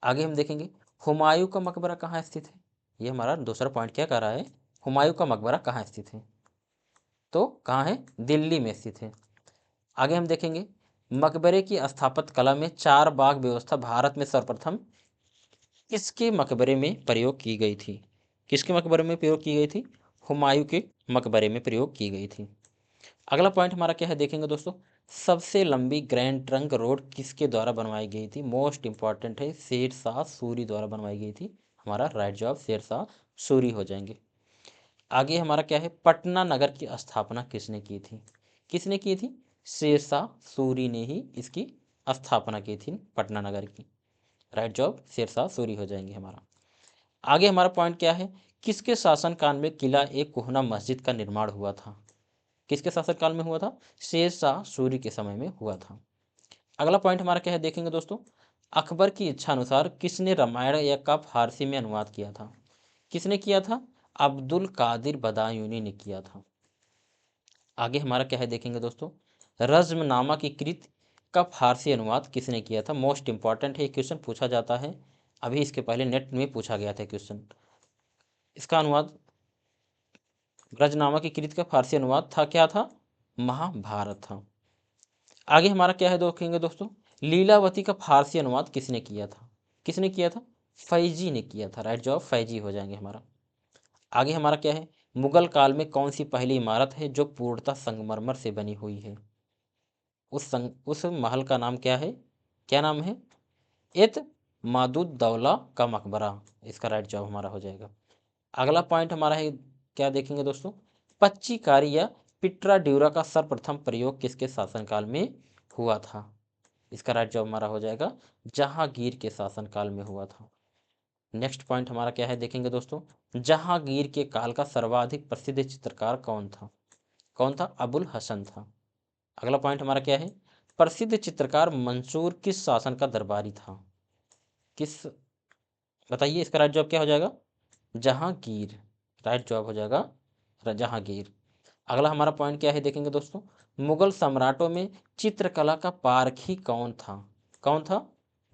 आगे हम देखेंगे हुमायूं का मकबरा कहाँ स्थित है। ये हमारा दूसरा पॉइंट क्या कर रहा है? हुमायूं का मकबरा कहाँ स्थित है? तो कहाँ है? दिल्ली में स्थित है। आगे हम देखेंगे मकबरे की स्थापत्य कला में चार बाग व्यवस्था भारत में सर्वप्रथम किसके मकबरे में प्रयोग की गई थी? किसके मकबरे में प्रयोग की गई थी? हुमायूं के मकबरे में प्रयोग की गई थी। अगला पॉइंट हमारा क्या है देखेंगे दोस्तों। सबसे लंबी ग्रैंड ट्रंक रोड किसके द्वारा बनवाई गई थी? मोस्ट इंपॉर्टेंट है, शेर शाह सूरी द्वारा बनवाई गई थी। हमारा राइट जवाब शेर शाह सूरी हो जाएंगे। आगे हमारा क्या है? पटना नगर की स्थापना किसने की थी? किसने की थी? शेर शाह सूरी ने ही इसकी स्थापना की थी पटना नगर की। राइट जवाब शेर शाह सूरी हो जाएंगे हमारा। आगे हमारा पॉइंट क्या है? किसके शासनकाल में किला एक कोहना मस्जिद का निर्माण हुआ था? किसके शासनकाल में हुआ था? शेर शाह सूरी के समय में हुआ था। अगला पॉइंट हमारा क्या है देखेंगे दोस्तों। अकबर की इच्छा अनुसार किसने रामायण या का फारसी में अनुवाद किया था? किसने किया था? अब्दुल कादिर बदायूनी ने किया था। आगे हमारा क्या है देखेंगे दोस्तों। रज्मनामा की कृति का फारसी अनुवाद किसने किया था? मोस्ट इंपॉर्टेंट है, क्वेश्चन पूछा जाता है। अभी इसके पहले नेट में पूछा गया था क्वेश्चन। इसका अनुवाद, रजनामा की कृति का फारसी अनुवाद था क्या था? महाभारत था। आगे हमारा क्या है देखेंगे दोस्तों। लीलावती का फारसी अनुवाद किसने किया था? किसने किया था? फैजी ने किया था। राइट जवाब फैजी हो जाएंगे हमारा। आगे हमारा क्या है? मुगल काल में कौन सी पहली इमारत है जो पूर्णतः संगमरमर से बनी हुई है? उस महल का नाम क्या है? क्या नाम है? एत मादुद्दौला का मकबरा। इसका राइट जवाब हमारा हो जाएगा। अगला पॉइंट हमारा है क्या देखेंगे दोस्तों। पच्चीकारी या पिट्रा ड्यूरा का सर्वप्रथम प्रयोग किसके शासनकाल में हुआ था? इसका राइट जवाब हमारा हो जाएगा जहांगीर के शासनकाल में हुआ था। नेक्स्ट पॉइंट हमारा क्या है देखेंगे दोस्तों। जहांगीर के काल का सर्वाधिक प्रसिद्ध चित्रकार कौन था? कौन था? अबुल हसन था। अगला पॉइंट हमारा क्या है? प्रसिद्ध चित्रकार मंसूर किस शासन का दरबारी था? किस, बताइए इसका राइट जवाब क्या हो जाएगा? जहांगीर। राइट जवाब हो जाएगा जहांगीर। अगला हमारा पॉइंट क्या है देखेंगे दोस्तों। मुगल सम्राटों में चित्रकला का पारखी कौन था? कौन था?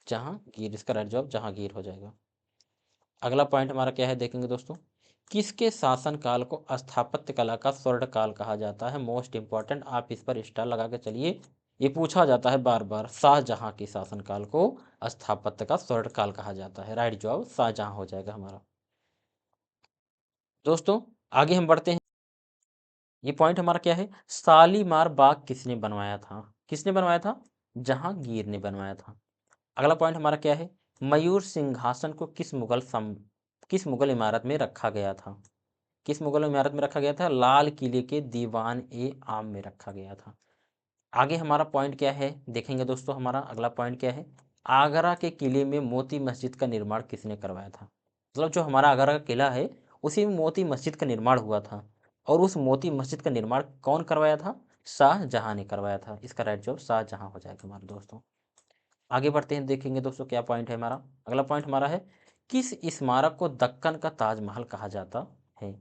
जहांगीर। इसका राइट जवाब जहांगीर हो जाएगा। अगला पॉइंट हमारा क्या है देखेंगे दोस्तों। किसके शासन काल को स्थापत्य कला का स्वर्ण काल कहा जाता है? मोस्ट इंपॉर्टेंट, आप इस पर स्टार लगा के चलिए, ये पूछा जाता है बार बार। शाहजहां के शासनकाल को स्थापत्य का स्वर्ण काल कहा जाता है। राइट जवाब शाहजहां हो जाएगा हमारा। दोस्तों आगे हम बढ़ते हैं। ये पॉइंट हमारा क्या है? शालीमार बाग किसने बनवाया था? किसने बनवाया था? जहांगीर ने बनवाया था। अगला पॉइंट हमारा क्या है? मयूर सिंहासन को किस मुगल इमारत में रखा गया था? किस मुगल इमारत में रखा गया था? लाल किले के दीवान ए आम में रखा गया था। आगे हमारा पॉइंट क्या है देखेंगे दोस्तों, हमारा अगला पॉइंट क्या है, आगरा के किले में मोती मस्जिद का निर्माण किसने करवाया था। मतलब जो हमारा आगरा का किला है उसी में मोती मस्जिद का निर्माण हुआ था, और उस मोती मस्जिद का निर्माण कौन करवाया था, शाहजहां ने करवाया था। इसका राइट जवाब शाहजहां हो जाएगा हमारे दोस्तों। आगे बढ़ते हैं, देखेंगे दोस्तों क्या पॉइंट है हमारा। अगला पॉइंट हमारा है, किस स्मारक को दक्कन का ताजमहल कहा जाता है।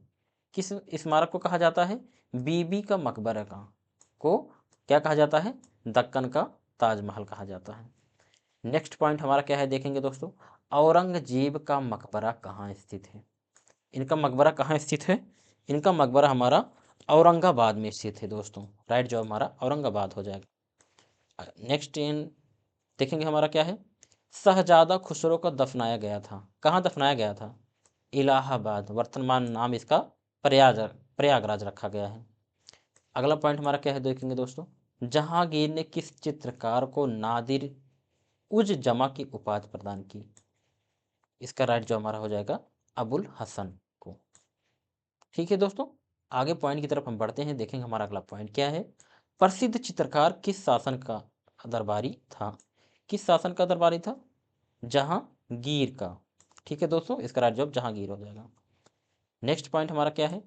किस स्मारक को कहा जाता है, बीबी का मकबरा का को क्या कहा जाता है, दक्कन का ताजमहल कहा जाता है। नेक्स्ट पॉइंट हमारा क्या है देखेंगे दोस्तों, औरंगजेब का मकबरा कहाँ स्थित है। इनका मकबरा कहाँ स्थित है, इनका मकबरा हमारा औरंगाबाद में स्थित है दोस्तों। राइट जवाब हमारा औरंगाबाद हो जाएगा। नेक्स्ट इन देखेंगे हमारा क्या है, शहजादा खुसरो को दफनाया गया था, कहाँ दफनाया गया था, इलाहाबाद, वर्तमान नाम इसका प्रयागराज रखा गया है। अगला पॉइंट हमारा क्या है देखेंगे दोस्तों, जहांगीर ने किस चित्रकार को नादिर उज जमा की उपाधि प्रदान की। इसका राइट जो हमारा हो जाएगा अबुल हसन को। ठीक है दोस्तों, आगे पॉइंट की तरफ हम बढ़ते हैं, देखेंगे हमारा अगला पॉइंट क्या है, प्रसिद्ध चित्रकार किस शासन का दरबारी था। किस शासन का दरबारी था, जहांगीर का। ठीक है दोस्तों, इसका राइट जवाब जहांगीर हो जाएगा। नेक्स्ट पॉइंट हमारा क्या है,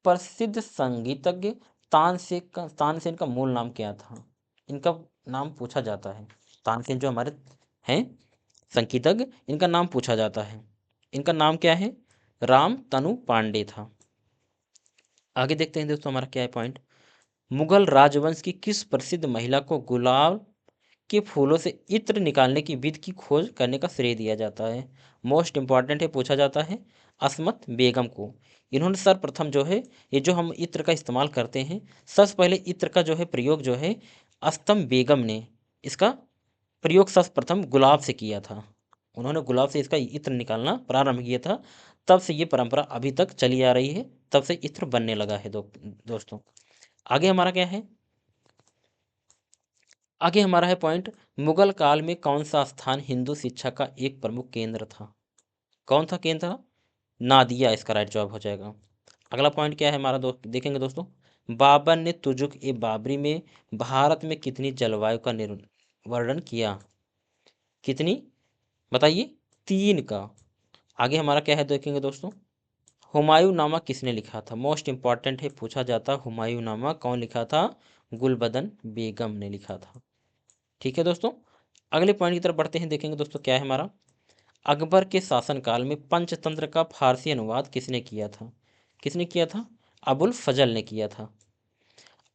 प्रसिद्ध संगीतज्ञ तानसेन का मूल नाम क्या था। इनका नाम पूछा जाता है, तानसेन जो हमारे हैं संगीतज्ञ, इनका नाम पूछा जाता है। इनका नाम क्या है, राम तनु पांडे था। आगे देखते हैं दोस्तों हमारा क्या है पॉइंट, मुगल राजवंश की किस प्रसिद्ध महिला को गुलाब के फूलों से इत्र निकालने की विधि की खोज करने का श्रेय दिया जाता है। मोस्ट इंपॉर्टेंट है, पूछा जाता है, असमत बेगम को। इन्होंने सर्वप्रथम जो है ये जो हम इत्र का इस्तेमाल करते हैं, सबसे पहले इत्र का जो है प्रयोग जो है अस्तम बेगम ने इसका प्रयोग सर्वप्रथम गुलाब से किया था। उन्होंने गुलाब से इसका इत्र निकालना प्रारंभ किया था, तब से ये परंपरा अभी तक चली आ रही है, तब से इत्र बनने लगा है दोस्तों। आगे हमारा क्या है, आगे हमारा है पॉइंट, मुगल काल में कौन सा स्थान हिंदू शिक्षा का एक प्रमुख केंद्र था। कौन था केंद्र था, नादिया, इसका राइट जवाब हो जाएगा। अगला पॉइंट क्या है हमारा दोस्त देखेंगे दोस्तों, बाबर ने तुजुक ए बाबरी में भारत में कितनी जलवायु का वर्णन किया। कितनी बताइए, 3 का। आगे हमारा क्या है देखेंगे दोस्तों, हुमायूं नामा किसने लिखा था। मोस्ट इंपॉर्टेंट है, पूछा जाता हुमायूं नामा कौन लिखा था, गुलबदन बेगम ने लिखा था। ठीक है दोस्तों, अगले पॉइंट की तरफ बढ़ते हैं, देखेंगे दोस्तों क्या है हमारा, अकबर के शासनकाल में पंचतंत्र का फारसी अनुवाद किसने किया था। किसने किया था, अबुल फजल ने किया था।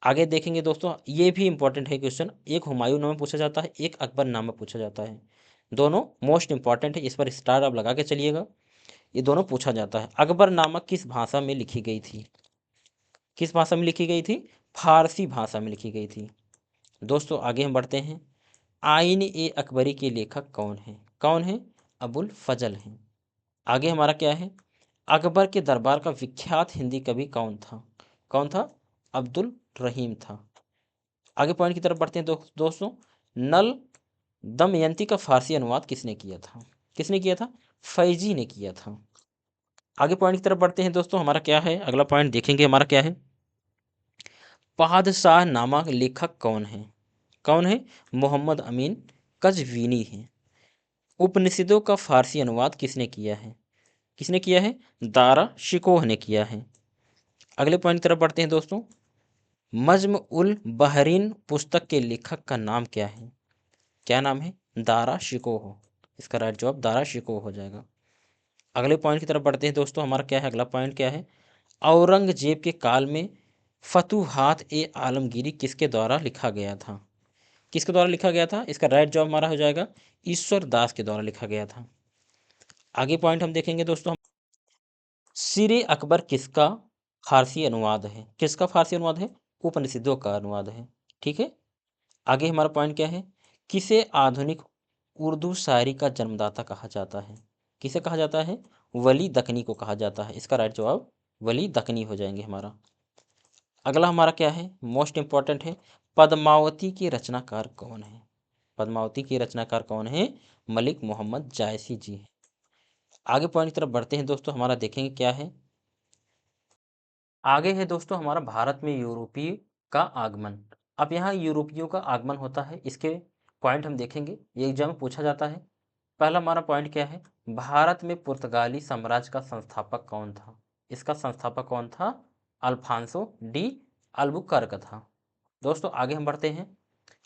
आगे देखेंगे दोस्तों, ये भी इंपॉर्टेंट है क्वेश्चन, एक हुमायूं नामा पूछा जाता है, एक अकबर नामा पूछा जाता है। दोनों मोस्ट इंपॉर्टेंट है, इस पर स्टार आप लगा के चलिएगा। ये दोनों पूछा जाता है। अकबर नामा किस भाषा में लिखी गई थी, किस भाषा में लिखी गई थी, फारसी भाषा में लिखी गई थी। दोस्तों आगे हम बढ़ते हैं, आइन ए अकबरी के लेखक कौन है, कौन है, अबुल फजल हैं। आगे हमारा क्या है, अकबर के दरबार का विख्यात हिंदी कवि कौन था, कौन था, अब्दुल रहीम था। आगे पॉइंट की तरफ बढ़ते हैं दोस्तों, नल दमयंती का फारसी अनुवाद किसने किया था, किसने किया था, फैजी ने किया था। आगे पॉइंट की तरफ बढ़ते हैं दोस्तों, हमारा क्या है अगला पॉइंट देखेंगे हमारा क्या है, पादशाह नामा लेखक कौन है, कौन है, मोहम्मद अमीन कजवीनी है। उपनिषदों का फारसी अनुवाद किसने किया है, किसने किया है, दारा शिकोह ने किया है। अगले पॉइंट की तरफ बढ़ते हैं दोस्तों, मज्म उल बहरीन पुस्तक के लेखक का नाम क्या है, क्या नाम है, दारा शिकोह। इसका राइट जवाब दारा शिकोह हो जाएगा। अगले पॉइंट की तरफ बढ़ते हैं दोस्तों, हमारा क्या है अगला पॉइंट क्या है, औरंगजेब के काल में फतूहात ए आलमगीरी किसके द्वारा लिखा गया था, किसके द्वारा लिखा गया था। इसका राइट जवाब हमारा हो जाएगा ईश्वर दास के द्वारा लिखा गया था। आगे पॉइंट हम देखेंगे दोस्तों, सिरे अकबर किसका फारसी अनुवाद है, किसका फारसी अनुवाद है, उपनिषदों का अनुवाद है। ठीक है, आगे हमारा पॉइंट क्या है, किसे आधुनिक उर्दू शायरी का जन्मदाता कहा जाता है, किसे कहा जाता है, वली दकनी को कहा जाता है। इसका राइट जवाब वली दकनी हो जाएंगे हमारा। अगला हमारा क्या है, मोस्ट इंपॉर्टेंट है, पद्मावती के रचनाकार कौन है, पद्मावती के रचनाकार कौन है, मलिक मोहम्मद जायसी जी हैं। आगे पॉइंट की तरफ बढ़ते हैं दोस्तों, हमारा देखेंगे क्या है, आगे है दोस्तों हमारा भारत में यूरोपीय का आगमन। अब यहाँ यूरोपियों का आगमन होता है, इसके पॉइंट हम देखेंगे, ये एग्जाम में पूछा जाता है। पहला हमारा पॉइंट क्या है, भारत में पुर्तगाली साम्राज्य का संस्थापक कौन था? इसका संस्थापक कौन था? अल्फांसो डी अल्बुकर्क था। दोस्तों आगे हम बढ़ते हैं।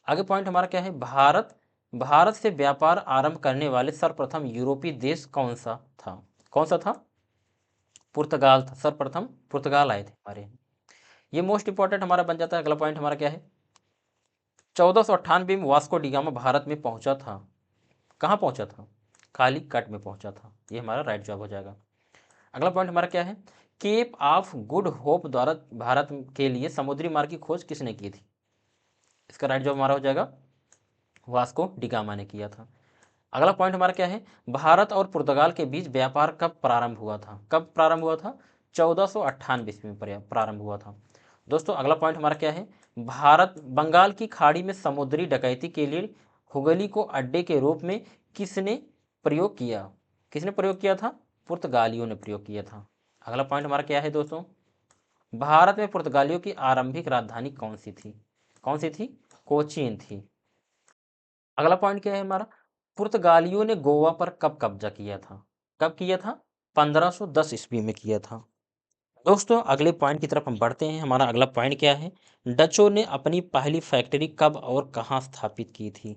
आगे पॉइंट हमारा क्या है, भारत भारत से व्यापार आरंभ करने वाले सर्वप्रथम यूरोपीय देश कौन सा था? कौन सा था? पुर्तगाल था। सर्वप्रथम पुर्तगाल आए थे हमारे यहाँ। ये मोस्ट इंपॉर्टेंट हमारा बन जाता है। अगला पॉइंट हमारा क्या है, 1498 में वास्को डिगामा भारत में पहुंचा था। कहाँ पहुंचा था? कालीकट में पहुंचा था। ये हमारा राइट जवाब हो जाएगा। अगला पॉइंट हमारा क्या है, केप ऑफ गुड होप द्वारा भारत के लिए समुद्री मार्ग की खोज किसने की थी? इसका राइट जवाब हमारा हो जाएगा वास्को डिगामा ने किया था। अगला पॉइंट हमारा क्या है, भारत और पुर्तगाल के बीच व्यापार कब प्रारंभ हुआ था? कब प्रारंभ हुआ था? 1498 ईस्वी में प्रारंभ हुआ था। दोस्तों अगला पॉइंट हमारा क्या है, भारत बंगाल की खाड़ी में समुद्री डकैती के लिए हुगली को अड्डे के रूप में किसने प्रयोग किया? किसने प्रयोग किया था? पुर्तगालियों ने प्रयोग किया था। अगला पॉइंट हमारा क्या है दोस्तों, भारत में पुर्तगालियों की आरंभिक राजधानी कौन सी थी? कौन सी थी? कोचीन थी। अगला पॉइंट क्या है हमारा, पुर्तगालियों ने गोवा पर कब कब्जा किया था? कब किया था? 1510 ईस्वी में किया था। दोस्तों अगले पॉइंट की तरफ हम बढ़ते हैं। हमारा अगला पॉइंट क्या है, डचों ने अपनी पहली फैक्ट्री कब और कहाँ स्थापित की थी?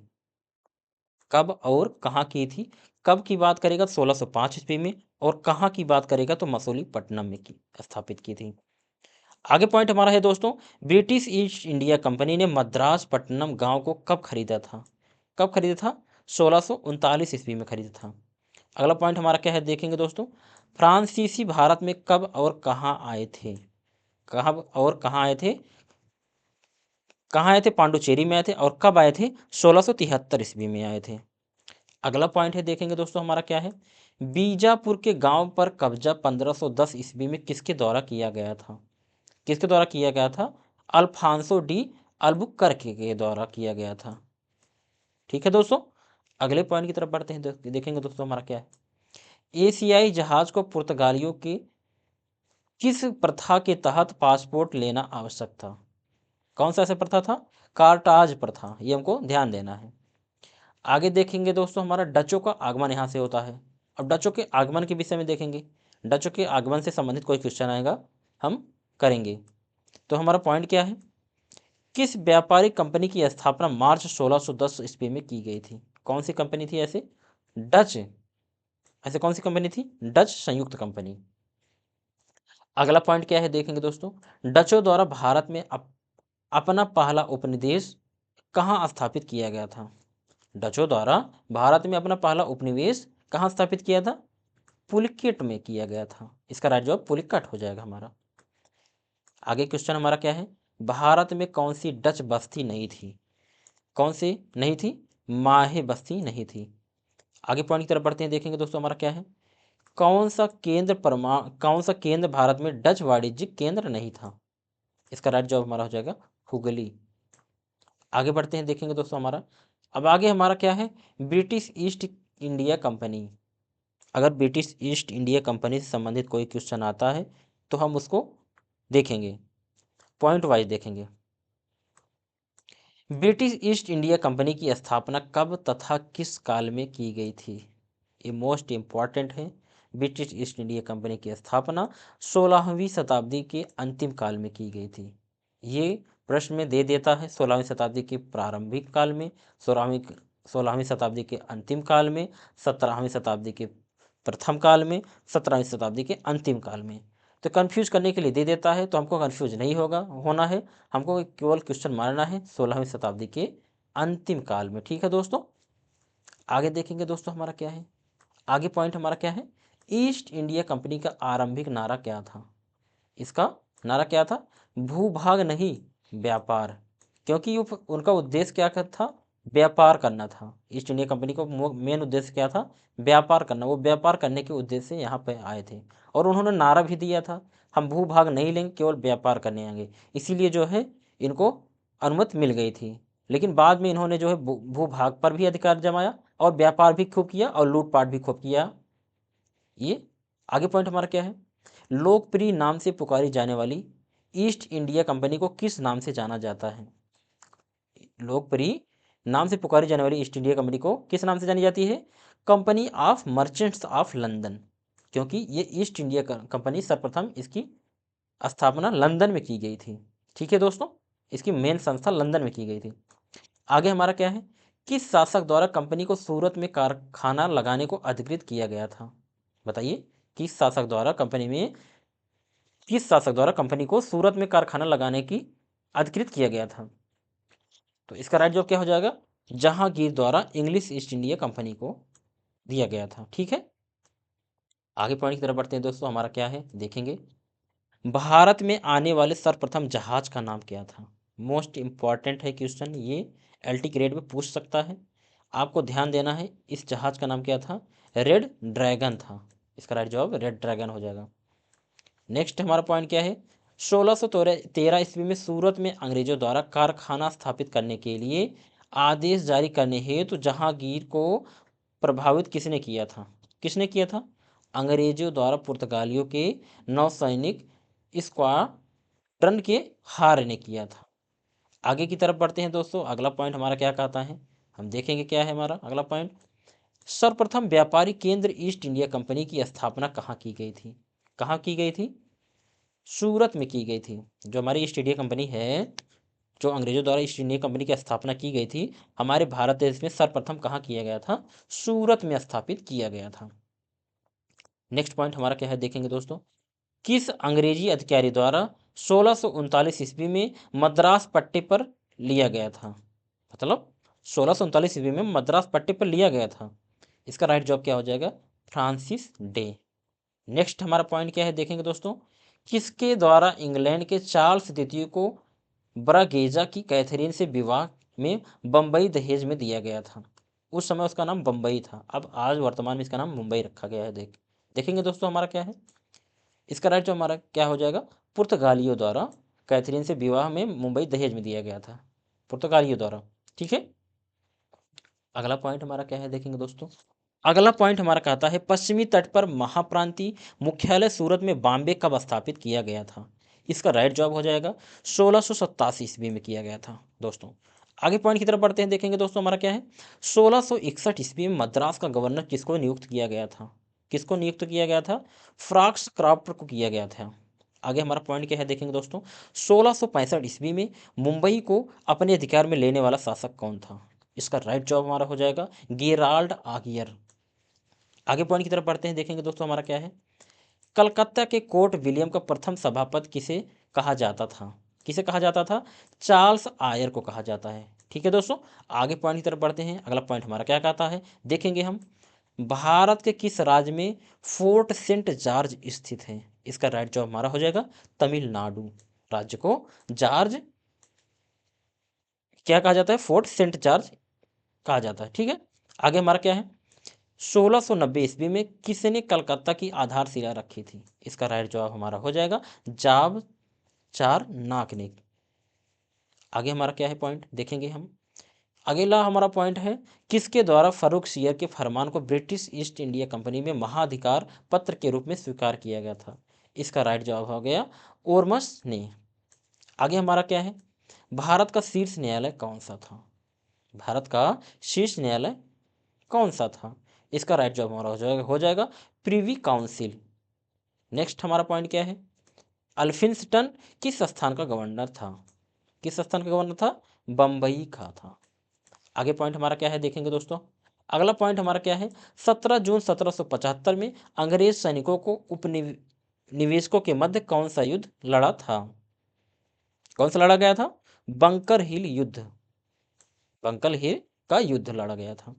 कब और कहाँ की थी? कब की बात करेगा 1605 ईस्वी में, और कहाँ की बात करेगा तो मसूलीपट्टनम में की स्थापित की थी। आगे पॉइंट हमारा है दोस्तों, ब्रिटिश ईस्ट इंडिया कंपनी ने मद्रास पट्टनम गांव को कब खरीदा था? कब खरीदा था? 1639 ईस्वी में खरीदा था। अगला पॉइंट हमारा क्या है देखेंगे दोस्तों, फ्रांसीसी भारत में कब और कहाँ आए थे? कब और कहाँ आए थे? कहाँ आए थे? पांडुचेरी में आए थे। और कब आए थे? 1673 ईस्वी में आए थे। अगला पॉइंट है देखेंगे दोस्तों हमारा क्या है, बीजापुर के गांव पर कब्जा 1510 ईस्वी में किसके द्वारा किया गया था? किसके द्वारा किया गया था? अल्फांसो डी अल्बुकर्क के द्वारा किया गया था। ठीक है दोस्तों, अगले पॉइंट की तरफ बढ़ते हैं। देखेंगे दोस्तों हमारा क्या है, एशियाई जहाज को पुर्तगालियों के किस प्रथा के तहत पासपोर्ट लेना आवश्यक था? कौन सा ऐसा प्रथा था? कार्टाज प्रथा। ये हमको ध्यान देना है। आगे देखेंगे दोस्तों हमारा डचों का आगमन यहाँ से होता है। अब डचों के आगमन के विषय में देखेंगे, डचों के आगमन से संबंधित कोई क्वेश्चन आएगा हम करेंगे। तो हमारा पॉइंट क्या है, किस व्यापारिक कंपनी की स्थापना मार्च 1610 ईस्वी में की गई थी? कौन सी कंपनी थी ऐसे? डच। ऐसे कौन सी कंपनी थी? डच संयुक्त कंपनी। अगला पॉइंट क्या है देखेंगे दोस्तों, डचों द्वारा भारत में अपना पहला उपनिवेश कहाँ स्थापित किया गया था? डचों द्वारा भारत में अपना पहला उपनिवेश कहाँ स्थापित किया था? पुलिकेट में किया गया था। इसका राइट जवाब पुलिकट हो जाएगा हमारा। आगे क्वेश्चन हमारा क्या है, भारत में कौन सी डच बस्ती नहीं थी? कौन सी नहीं थी? माहे बस्ती नहीं थी। आगे पॉइंट की तरफ बढ़ते हैं। देखेंगे दोस्तों हमारा क्या है, कौन सा केंद्र भारत में डच वाणिज्यिक केंद्र नहीं था? इसका राइट जवाब हमारा हो जाएगा हुगली। आगे बढ़ते हैं। देखेंगे दोस्तों हमारा, अब आगे हमारा क्या है, ब्रिटिश ईस्ट इंडिया कंपनी। अगर ब्रिटिश ईस्ट इंडिया कंपनी से संबंधित कोई क्वेश्चन आता है तो हम उसको देखेंगे, पॉइंट वाइज देखेंगे। ब्रिटिश ईस्ट इंडिया कंपनी की स्थापना कब तथा किस काल में की गई थी? ये मोस्ट इंपॉर्टेंट है। ब्रिटिश ईस्ट इंडिया कंपनी की स्थापना 16वीं शताब्दी के अंतिम काल में की गई थी। ये प्रश्न में दे देता है 16वीं शताब्दी के प्रारंभिक काल में, 16वीं शताब्दी के अंतिम काल में, 17वीं शताब्दी के प्रथम काल में, 17वीं शताब्दी के अंतिम काल में। तो कंफ्यूज करने के लिए दे देता है, तो हमको कंफ्यूज नहीं होना है। हमको केवल क्वेश्चन मारना है 16वीं शताब्दी के अंतिम काल में। ठीक है दोस्तों, आगे देखेंगे दोस्तों हमारा क्या है, आगे पॉइंट हमारा क्या है, ईस्ट इंडिया कंपनी का आरंभिक नारा क्या था? इसका नारा क्या था? भूभाग नहीं, व्यापार। क्योंकि उनका उद्देश्य क्या था? व्यापार करना था। ईस्ट इंडिया कंपनी को मेन उद्देश्य क्या था? व्यापार करना। वो व्यापार करने के उद्देश्य से यहाँ पे आए थे, और उन्होंने नारा भी दिया था, हम भूभाग नहीं लेंगे, केवल व्यापार करने आएंगे। इसीलिए जो है इनको अनुमति मिल गई थी। लेकिन बाद में इन्होंने जो है भूभाग पर भी अधिकार जमाया, और व्यापार भी खूब किया, और लूटपाट भी खूब किया। ये आगे पॉइंट हमारा क्या है, लोकप्रिय नाम से पुकारी जाने वाली ईस्ट इंडिया कंपनी को किस नाम से जाना जाता है? लोकप्रिय नाम से पुकारी जाने वाली ईस्ट इंडिया कंपनी को किस नाम से जानी जाती है? Company of merchants of London, क्योंकि ये ईस्ट इंडिया कंपनी सर्वप्रथम इसकी स्थापना लंदन में की गई थी। ठीक है दोस्तों, इसकी मेन संस्था लंदन में की गई थी। आगे हमारा क्या है? किस शासक द्वारा कंपनी को सूरत में कारखाना लगाने को अधिकृत किया गया था? बताइए, किस शासक द्वारा कंपनी को सूरत में कारखाना लगाने की अधिकृत किया गया था? तो इसका राइट जवाब क्या हो जाएगा? जहांगीर द्वारा इंग्लिश ईस्ट इंडिया कंपनी को दिया गया था। ठीक है, आगे पॉइंट की तरफ बढ़ते हैं दोस्तों। हमारा क्या है देखेंगे, भारत में आने वाले सर्वप्रथम जहाज का नाम क्या था? मोस्ट इंपॉर्टेंट है क्वेश्चन, ये एलटी ग्रेड में पूछ सकता है। आपको ध्यान देना है, इस जहाज का नाम क्या था? रेड ड्रैगन था। इसका राइट जवाब रेड ड्रैगन हो जाएगा। नेक्स्ट हमारा पॉइंट क्या है? 1613 ईस्वी में सूरत में अंग्रेजों द्वारा कारखाना स्थापित करने के लिए आदेश जारी करने हेतु जहांगीर को प्रभावित किसने किया था? किसने किया था? अंग्रेजों द्वारा पुर्तगालियों के नौसैनिक स्क्वाड्रन के हार ने किया था। आगे की तरफ बढ़ते हैं दोस्तों। अगला पॉइंट हमारा क्या कहता है, हम देखेंगे क्या है हमारा अगला पॉइंट। सर्वप्रथम व्यापारी केंद्र ईस्ट इंडिया कंपनी की स्थापना कहाँ की गई थी? कहाँ की गई थी? सूरत में की गई थी। जो हमारी ईस्ट इंडिया कंपनी है, जो अंग्रेजों द्वारा ईस्ट इंडिया कंपनी की स्थापना की गई थी, हमारे भारत देश में सर्वप्रथम कहाँ किया गया था? सूरत में स्थापित किया गया था। नेक्स्ट पॉइंट हमारा क्या है देखेंगे दोस्तों। किस अंग्रेजी अधिकारी द्वारा 1639 ईस्वी में मद्रास पट्टे पर लिया गया था? मतलब 1639 ईस्वी में मद्रास पट्टे पर लिया गया था। इसका राइट जवाब क्या हो जाएगा? Francis day. नेक्स्ट हमारा पॉइंट क्या है देखेंगे दोस्तों। किसके द्वारा इंग्लैंड के चार्ल्स द्वितीय को ब्रागेजा की कैथरीन से विवाह में बम्बई दहेज में दिया गया था? उस समय उसका नाम बम्बई था, अब आज वर्तमान में इसका नाम मुंबई रखा गया है। देखेंगे दोस्तों हमारा क्या है। इसका राइट जो हमारा क्या हो जाएगा? पुर्तगालियों द्वारा कैथरीन से विवाह में मुंबई दहेज में दिया गया था, पुर्तगालियों द्वारा। ठीक है, अगला पॉइंट हमारा क्या है देखेंगे दोस्तों। अगला पॉइंट हमारा कहता है पश्चिमी तट पर महाप्रांतीय मुख्यालय सूरत में बॉम्बे कब स्थापित किया गया था? इसका राइट जवाब हो जाएगा 1687 ईस्वी में किया गया था दोस्तों। आगे पॉइंट की तरफ बढ़ते हैं देखेंगे दोस्तों हमारा क्या है। 1661 ईस्वी में मद्रास का गवर्नर किसको नियुक्त किया गया था? किसको नियुक्त किया गया था? फ्रॉक्स क्राफ्ट को किया गया था। आगे हमारा पॉइंट क्या है देखेंगे दोस्तों। 1665 ईस्वी में मुंबई को अपने अधिकार में लेने वाला शासक कौन था? इसका राइट जवाब हमारा हो जाएगा गेराल्ड आगियर। आगे पॉइंट की तरफ बढ़ते हैं देखेंगे दोस्तों हमारा क्या है। कलकत्ता के कोर्ट विलियम का प्रथम सभापति किसे कहा जाता था? किसे कहा जाता था? चार्ल्स आयर को कहा जाता है। ठीक है दोस्तों, आगे पॉइंट की तरफ बढ़ते हैं। अगला पॉइंट हमारा क्या कहता है देखेंगे हम। भारत के किस राज्य में फोर्ट सेंट जॉर्ज स्थित है? इसका राइट जवाब हमारा हो जाएगा तमिलनाडु राज्य को जॉर्ज क्या कहा जाता है? फोर्ट सेंट जॉर्ज कहा जाता है। ठीक है, आगे हमारा क्या है। 1690 ईस्वी में किसने कलकत्ता की आधारशिला रखी थी? इसका राइट जवाब हमारा हो जाएगा जाब चार नाक ने। आगे हमारा क्या है पॉइंट देखेंगे हम। अगला हमारा पॉइंट है किसके द्वारा फर्रुख सियर के फरमान को ब्रिटिश ईस्ट इंडिया कंपनी में महाधिकार पत्र के रूप में स्वीकार किया गया था? इसका राइट जवाब हो गया ओरमस ने। आगे हमारा क्या है। भारत का शीर्ष न्यायालय कौन सा था? भारत का शीर्ष न्यायालय कौन सा था? इसका राइट जवाब हमारा हो जाएगा प्रिवी काउंसिल। नेक्स्ट हमारा पॉइंट क्या है। अल्फिंस्टन किस स्थान का गवर्नर था? किस स्थान का गवर्नर था? बम्बई का था। आगे पॉइंट हमारा क्या है देखेंगे दोस्तों। अगला पॉइंट हमारा क्या है। 17 जून 1775 में अंग्रेज सैनिकों को उपनिवेशकों के मध्य कौन सा युद्ध लड़ा था? कौन सा लड़ा गया था? बंकर हिल युद्ध। बंकर हिल का युद्ध लड़ा गया था।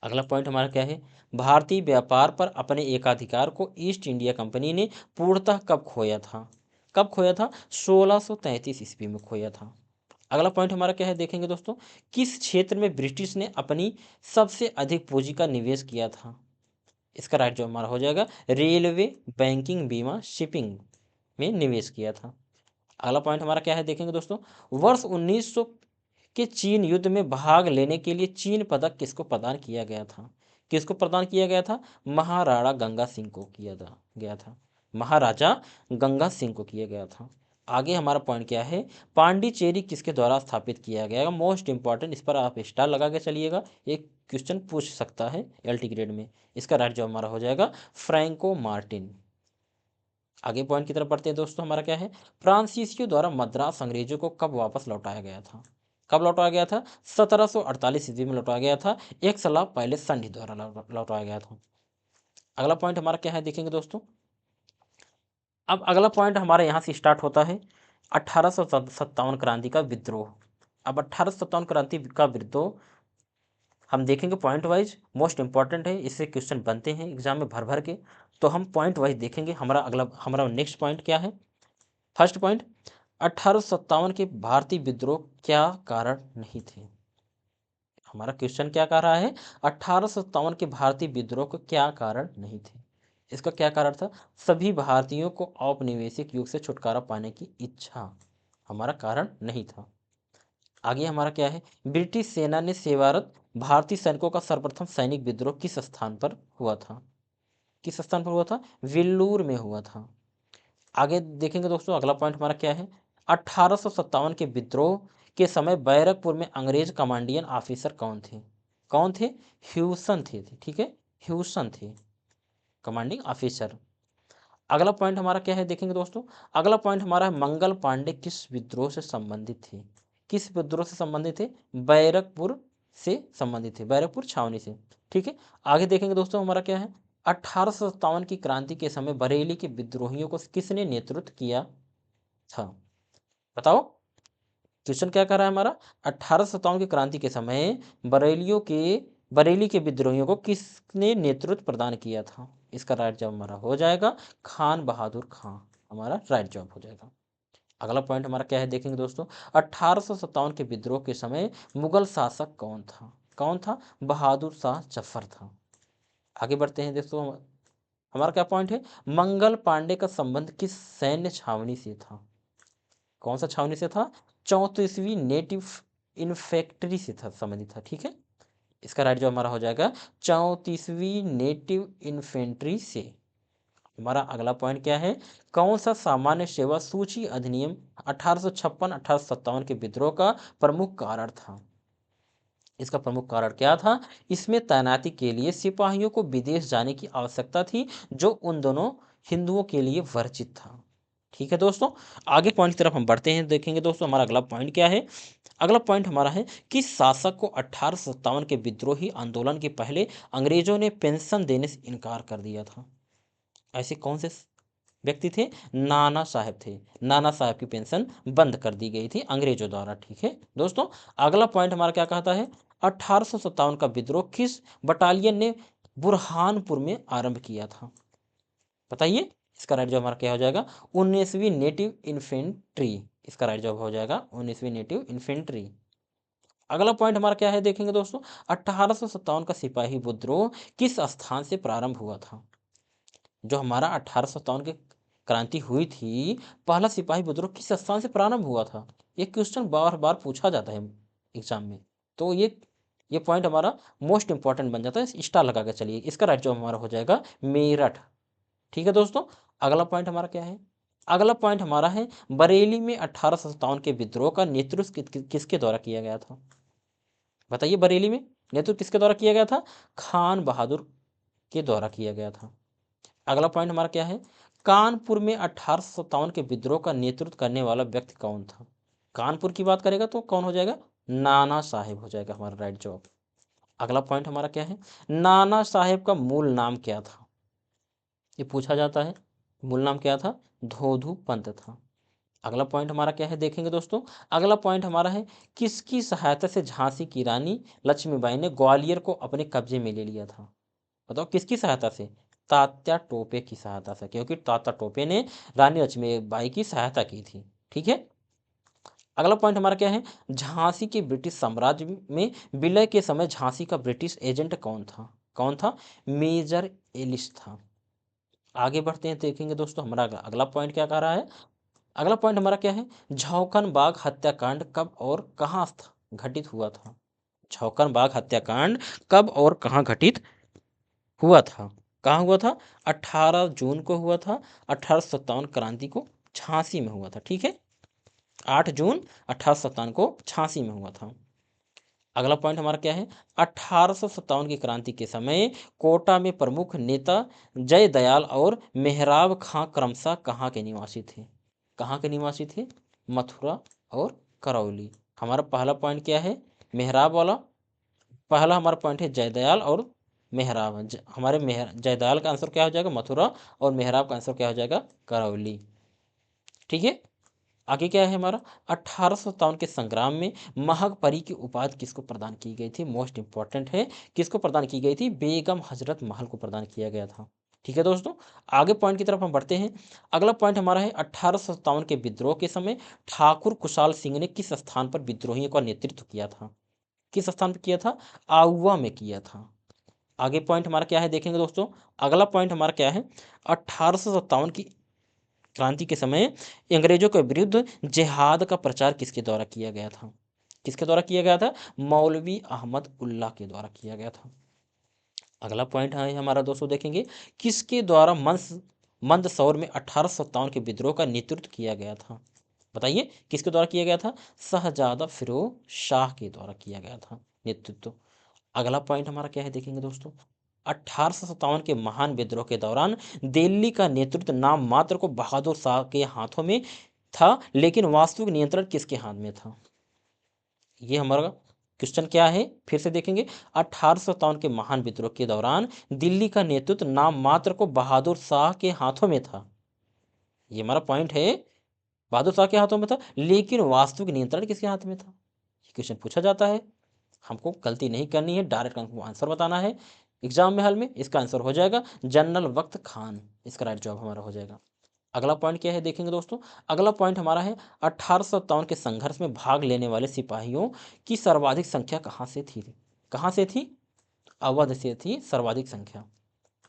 अगला पॉइंट हमारा क्या है। भारतीय व्यापार पर अपने एकाधिकार को ईस्ट इंडिया कंपनी ने पूर्णतः कब खोया था? कब खोया था? 1633 ईस्वी में खोया था। अगला पॉइंट हमारा क्या है देखेंगे दोस्तों। किस क्षेत्र में ब्रिटिश ने अपनी सबसे अधिक पूंजी का निवेश किया था? इसका राइट जवाब हमारा हो जाएगा रेलवे, बैंकिंग, बीमा, शिपिंग में निवेश किया था। अगला पॉइंट हमारा क्या है देखेंगे दोस्तों। वर्ष 1900 के चीन युद्ध में भाग लेने के लिए चीन पदक किसको प्रदान किया गया था? किसको प्रदान किया गया था? महाराणा गंगा सिंह को किया गया था। महाराजा गंगा सिंह को किया गया था। आगे हमारा पॉइंट क्या है, पांडिचेरी किसके द्वारा स्थापित किया गया? मोस्ट इंपॉर्टेंट, इस पर आप स्टार लगा के चलिएगा, एक क्वेश्चन पूछ सकता है एलटी ग्रेड में। इसका राइट जवाब हमारा हो जाएगा फ्रैंको मार्टिन। आगे पॉइंट की तरफ बढ़ते हैं दोस्तों, हमारा क्या है, फ्रांसीसियों द्वारा मद्रास अंग्रेजों को कब वापस लौटाया गया था? कब लौटाया गया था? 1748 ईस्वी में लौटाया गया था, एक सलाह पहले संधि द्वारा लौटाया गया था। अगला पॉइंट हमारा क्या है देखेंगे दोस्तों। अब अगला पॉइंट हमारा यहाँ से स्टार्ट होता है 1857 क्रांति का विद्रोह। अब 1857 क्रांति का विद्रोह हम देखेंगे पॉइंट वाइज, मोस्ट इंपॉर्टेंट है, इससे क्वेश्चन बनते हैं एग्जाम में भर भर के, तो हम पॉइंट वाइज देखेंगे। हमारा नेक्स्ट पॉइंट क्या है, फर्स्ट पॉइंट, 1857 के भारतीय विद्रोह क्या कारण नहीं थे? हमारा क्वेश्चन क्या कह रहा है, 1857 के भारतीय विद्रोह को क्या कारण नहीं थे? इसका क्या कारण था? सभी भारतीयों को औपनिवेशिक युग से छुटकारा पाने की इच्छा, हमारा कारण नहीं था। आगे हमारा क्या है, ब्रिटिश सेना ने सेवारत भारतीय सैनिकों का सर्वप्रथम सैनिक विद्रोह किस स्थान पर हुआ था? किस स्थान पर हुआ था? वेल्लूर में हुआ था। आगे देखेंगे दोस्तों, अगला पॉइंट हमारा क्या है, 1857 के विद्रोह के समय बैरकपुर में अंग्रेज कमांडियन ऑफिसर कौन थे? कौन थे? ह्यूसन थे, ठीक है, ह्यूसन थे कमांडिंग ऑफिसर। अगला पॉइंट हमारा क्या है देखेंगे दोस्तों, अगला पॉइंट हमारा है मंगल पांडे किस विद्रोह से संबंधित थे? किस विद्रोह से संबंधित थे? बैरकपुर से संबंधित थे, बैरकपुर छावनी से, ठीक है। आगे देखेंगे दोस्तों हमारा क्या है, 1857 की क्रांति के समय बरेली के विद्रोहियों को किसने नेतृत्व किया था? बताओ, क्वेश्चन क्या कर रहा है हमारा, 1857 की क्रांति के समय बरेली के विद्रोहियों को किसने नेतृत्व प्रदान किया था? इसका राइट जवाब हमारा हो जाएगा खान बहादुर खां, हमारा राइट जवाब हो जाएगा। अगला पॉइंट हमारा क्या है देखेंगे दोस्तों, 1857 के विद्रोह के समय मुगल शासक कौन था? कौन था? बहादुर शाह जफर था। आगे बढ़ते हैं दोस्तों, हमारा क्या पॉइंट है, मंगल पांडे का संबंध किस सैन्य छावनी से था? कौन सा छावनी से था? 34वीं नेटिव इन्फेंट्री से था, संबंधित था, ठीक है। इसका राइट जवाब हमारा हो जाएगा 34वीं नेटिव इन्फेंट्री से। हमारा अगला पॉइंट क्या है, कौन सा सामान्य सेवा सूची अधिनियम 1856-1857 के विद्रोह का प्रमुख कारण था? इसका प्रमुख कारण क्या था? इसमें तैनाती के लिए सिपाहियों को विदेश जाने की आवश्यकता थी, जो उन दोनों हिंदुओं के लिए वर्जित था, ठीक है दोस्तों। आगे पॉइंट की तरफ हम बढ़ते हैं, देखेंगे दोस्तों हमारा अगला पॉइंट क्या है। अगला पॉइंट हमारा है कि शासक को 1857 के विद्रोही आंदोलन के पहले अंग्रेजों ने पेंशन देने से इनकार कर दिया था? ऐसे कौन से व्यक्ति थे? नाना साहब थे। नाना साहब की पेंशन बंद कर दी गई थी अंग्रेजों द्वारा, ठीक है दोस्तों। अगला पॉइंट हमारा क्या कहता है, 1857 का विद्रोह किस बटालियन ने बुरहानपुर में आरंभ किया था? बताइए, इसका राइट जवाब हमारा क्या हो जाएगा, 19वीं नेटिव इन्फेंट्री। इसका राइट जवाब हो जाएगा 19वीं नेटिव इन्फेंट्री। अगला पॉइंट हमारा क्या है देखेंगे दोस्तों, 1857 का सिपाही विद्रोह किस स्थान से प्रारंभ हुआ था? जो हमारा 1857 की क्रांति हुई थी, पहला सिपाही विद्रोह किस स्थान से प्रारंभ हुआ था? ये क्वेश्चन बार बार पूछा जाता है एग्जाम में, तो ये पॉइंट हमारा मोस्ट इंपॉर्टेंट बन जाता है, स्टार लगा के चलिए। इसका राइट जवाब हमारा हो जाएगा मेरठ, ठीक है दोस्तों। अगला पॉइंट हमारा क्या है, अगला पॉइंट हमारा है बरेली में 1857 के विद्रोह का नेतृत्व किसके द्वारा किया गया था? बताइए, बरेली में नेतृत्व किसके द्वारा किया गया था? खान बहादुर के द्वारा किया गया था। अगला पॉइंट हमारा क्या है, कानपुर में 1857 के विद्रोह का नेतृत्व करने वाला व्यक्ति कौन था? कानपुर की बात करेगा तो कौन हो जाएगा? नाना साहेब हो जाएगा हमारा राइट जवाब। अगला पॉइंट हमारा क्या है, नाना साहेब का मूल नाम क्या था? ये पूछा जाता है, मूल नाम क्या था? धोधू पंत था। अगला पॉइंट हमारा क्या है देखेंगे दोस्तों, अगला पॉइंट हमारा है किसकी सहायता से झांसी की रानी लक्ष्मीबाई ने ग्वालियर को अपने कब्जे में ले लिया था? बताओ, किसकी सहायता से? तात्या टोपे की सहायता से, क्योंकि तात्या टोपे ने रानी लक्ष्मीबाई की सहायता की थी, ठीक है। अगला पॉइंट हमारा क्या है, झांसी के ब्रिटिश साम्राज्य में विलय के समय झांसी का ब्रिटिश एजेंट कौन था? कौन था? मेजर एलिस था। आगे बढ़ते हैं, देखेंगे दोस्तों हमारा अगला पॉइंट क्या कह रहा है। अगला पॉइंट हमारा क्या है, झौकन बाग हत्याकांड कब और कहाँ घटित हुआ था? झौकन बाग हत्याकांड कब और कहाँ घटित हुआ था? कहाँ हुआ था? 18 जून को हुआ था, 1857 क्रांति को झांसी में हुआ था। ठीक है, 8 जून 1857 को झांसी में हुआ था। अगला पॉइंट हमारा क्या है, 1857 की क्रांति के समय कोटा में प्रमुख नेता जय दयाल और मेहराब खां क्रमशः कहाँ के निवासी थे? कहाँ के निवासी थे? मथुरा और करौली। हमारा पहला पॉइंट क्या है, मेहराब वाला। पहला हमारा पॉइंट है जय दयाल और मेहराब। हमारे जय दयाल का आंसर क्या हो जाएगा? मथुरा। और मेहराब का आंसर क्या हो जाएगा? करौली। ठीक है, आगे क्या है हमारा, 1857 के संग्राम में महगपरी की उपाधि किसको प्रदान की गई थी? मोस्ट इंपॉर्टेंट है, किसको प्रदान की गई थी? बेगम हजरत महल को प्रदान किया गया था। ठीक है दोस्तों, आगे पॉइंट की तरफ हम बढ़ते हैं। अगला पॉइंट हमारा है 1857 के विद्रोह के समय ठाकुर कुशाल सिंह ने किस स्थान पर विद्रोहियों का नेतृत्व किया था? किस स्थान पर किया था? आउवा में किया था। आगे पॉइंट हमारा क्या है देखेंगे दोस्तों। अगला पॉइंट हमारा क्या है, 1857 की क्रांति के समय अंग्रेजों के विरुद्ध जिहाद का प्रचार किसके द्वारा किया गया था? किसके द्वारा किया गया था? मौलवी अहमद उल्लाह के द्वारा किया गया था। अगला पॉइंट है हमारा दोस्तों देखेंगे, किसके द्वारा मंदसौर में 1857 के विद्रोह का नेतृत्व किया गया था? बताइए, किसके द्वारा किया गया था? शहजादा फिरोज शाह के द्वारा किया गया था नेतृत्व। अगला पॉइंट हमारा क्या है देखेंगे दोस्तों, 1857 के महान विद्रोह के दौरान दिल्ली का नेतृत्व नाम मात्र को बहादुर शाह के हाथों में था, लेकिन वास्तविक नियंत्रण किसके हाथ में था? ये हमारा क्वेश्चन क्या है, फिर से देखेंगे। 1857 के महान विद्रोह के दौरान दिल्ली का नेतृत्व नाम मात्र को बहादुर शाह के हाथों में था। ये हमारा पॉइंट है, बहादुर शाह के हाथों में था, लेकिन वास्तविक नियंत्रण किसके हाथ में था? ये क्वेश्चन पूछा जाता है। हमको गलती नहीं करनी है, डायरेक्ट हमको आंसर बताना है एग्जाम में, हल में। इसका आंसर हो जाएगा जनरल वक्त खान, इसका राइट जवाब हमारा हो जाएगा। अगला पॉइंट क्या है देखेंगे दोस्तों। अगला पॉइंट हमारा है 1857 के संघर्ष में भाग लेने वाले सिपाहियों की सर्वाधिक संख्या कहाँ से थी? कहाँ से थी? अवध से थी सर्वाधिक संख्या।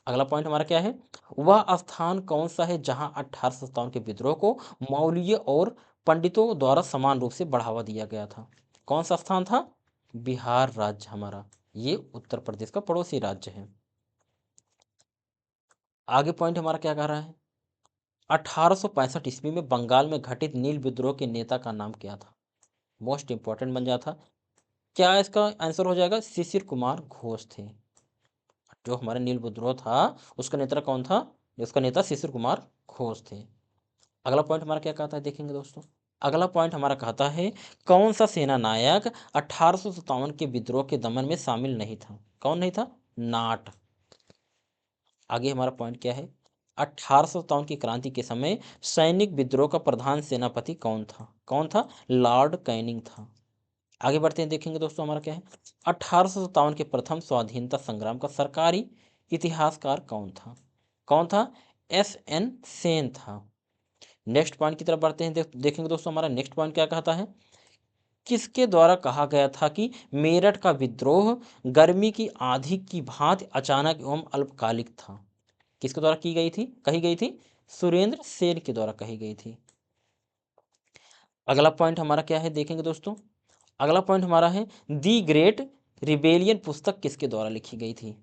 अगला पॉइंट हमारा क्या है, वह स्थान कौन सा है जहां 1857 के विद्रोह को मौलवियों और पंडितों द्वारा समान रूप से बढ़ावा दिया गया था? कौन सा स्थान था? बिहार राज्य हमारा, ये उत्तर प्रदेश का पड़ोसी राज्य है। आगे पॉइंट हमारा क्या कह रहा है, 1865 ईस्वी में बंगाल में घटित नील विद्रोह के नेता का नाम क्या था? मोस्ट इंपॉर्टेंट बन जाता। क्या इसका आंसर हो जाएगा? शिशिर कुमार घोष थे। जो हमारा नील विद्रोह था उसका नेता कौन था? उसका नेता शिशिर कुमार घोष थे। अगला पॉइंट हमारा क्या कहता है देखेंगे दोस्तों। अगला पॉइंट हमारा कहता है, कौन सा सेना नायक 1857 के विद्रोह के दमन में शामिल नहीं था? कौन नहीं था? नाट। आगे हमारा पॉइंट क्या है, 1857 की क्रांति के समय सैनिक विद्रोह का प्रधान सेनापति कौन था? कौन था? लॉर्ड कैनिंग था। आगे बढ़ते हैं देखेंगे दोस्तों हमारा क्या है, 1857 के प्रथम स्वाधीनता संग्राम का सरकारी इतिहासकार कौन था? कौन था? एस.एन. सेन था। नेक्स्ट पॉइंट की तरफ बढ़ते हैं, देखेंगे दोस्तों हमारा नेक्स्ट पॉइंट क्या कहता है, किसके द्वारा कहा गया था कि मेरठ का विद्रोह गर्मी की आंधी की भांति अचानक एवं अल्पकालिक था? किसके द्वारा की गई थी, कही गई थी? सुरेंद्र सेन के द्वारा कही गई थी। अगला पॉइंट हमारा क्या है देखेंगे दोस्तों। अगला पॉइंट हमारा है, दी ग्रेट रिबेलियन पुस्तक किसके द्वारा लिखी गई थी?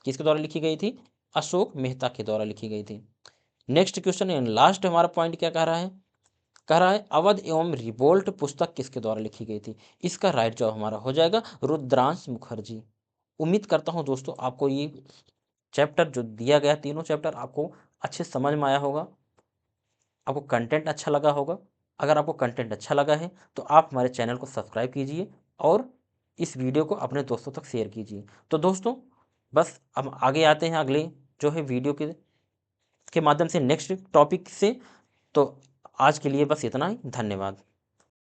किसके द्वारा लिखी गई थी? अशोक मेहता के द्वारा लिखी गई थी। नेक्स्ट क्वेश्चन एंड लास्ट हमारा पॉइंट क्या कह रहा है, कह रहा है अवध एवं रिवोल्ट पुस्तक किसके द्वारा लिखी गई थी? इसका राइट जवाब हमारा हो जाएगा रुद्रांश मुखर्जी। उम्मीद करता हूँ दोस्तों आपको ये चैप्टर जो दिया गया, तीनों चैप्टर आपको अच्छे समझ में आया होगा, आपको कंटेंट अच्छा लगा होगा। अगर आपको कंटेंट अच्छा लगा है तो आप हमारे चैनल को सब्सक्राइब कीजिए और इस वीडियो को अपने दोस्तों तक शेयर कीजिए। तो दोस्तों बस अब आगे आते हैं अगले जो है वीडियो के माध्यम से नेक्स्ट टॉपिक से। तो आज के लिए बस इतना ही, धन्यवाद।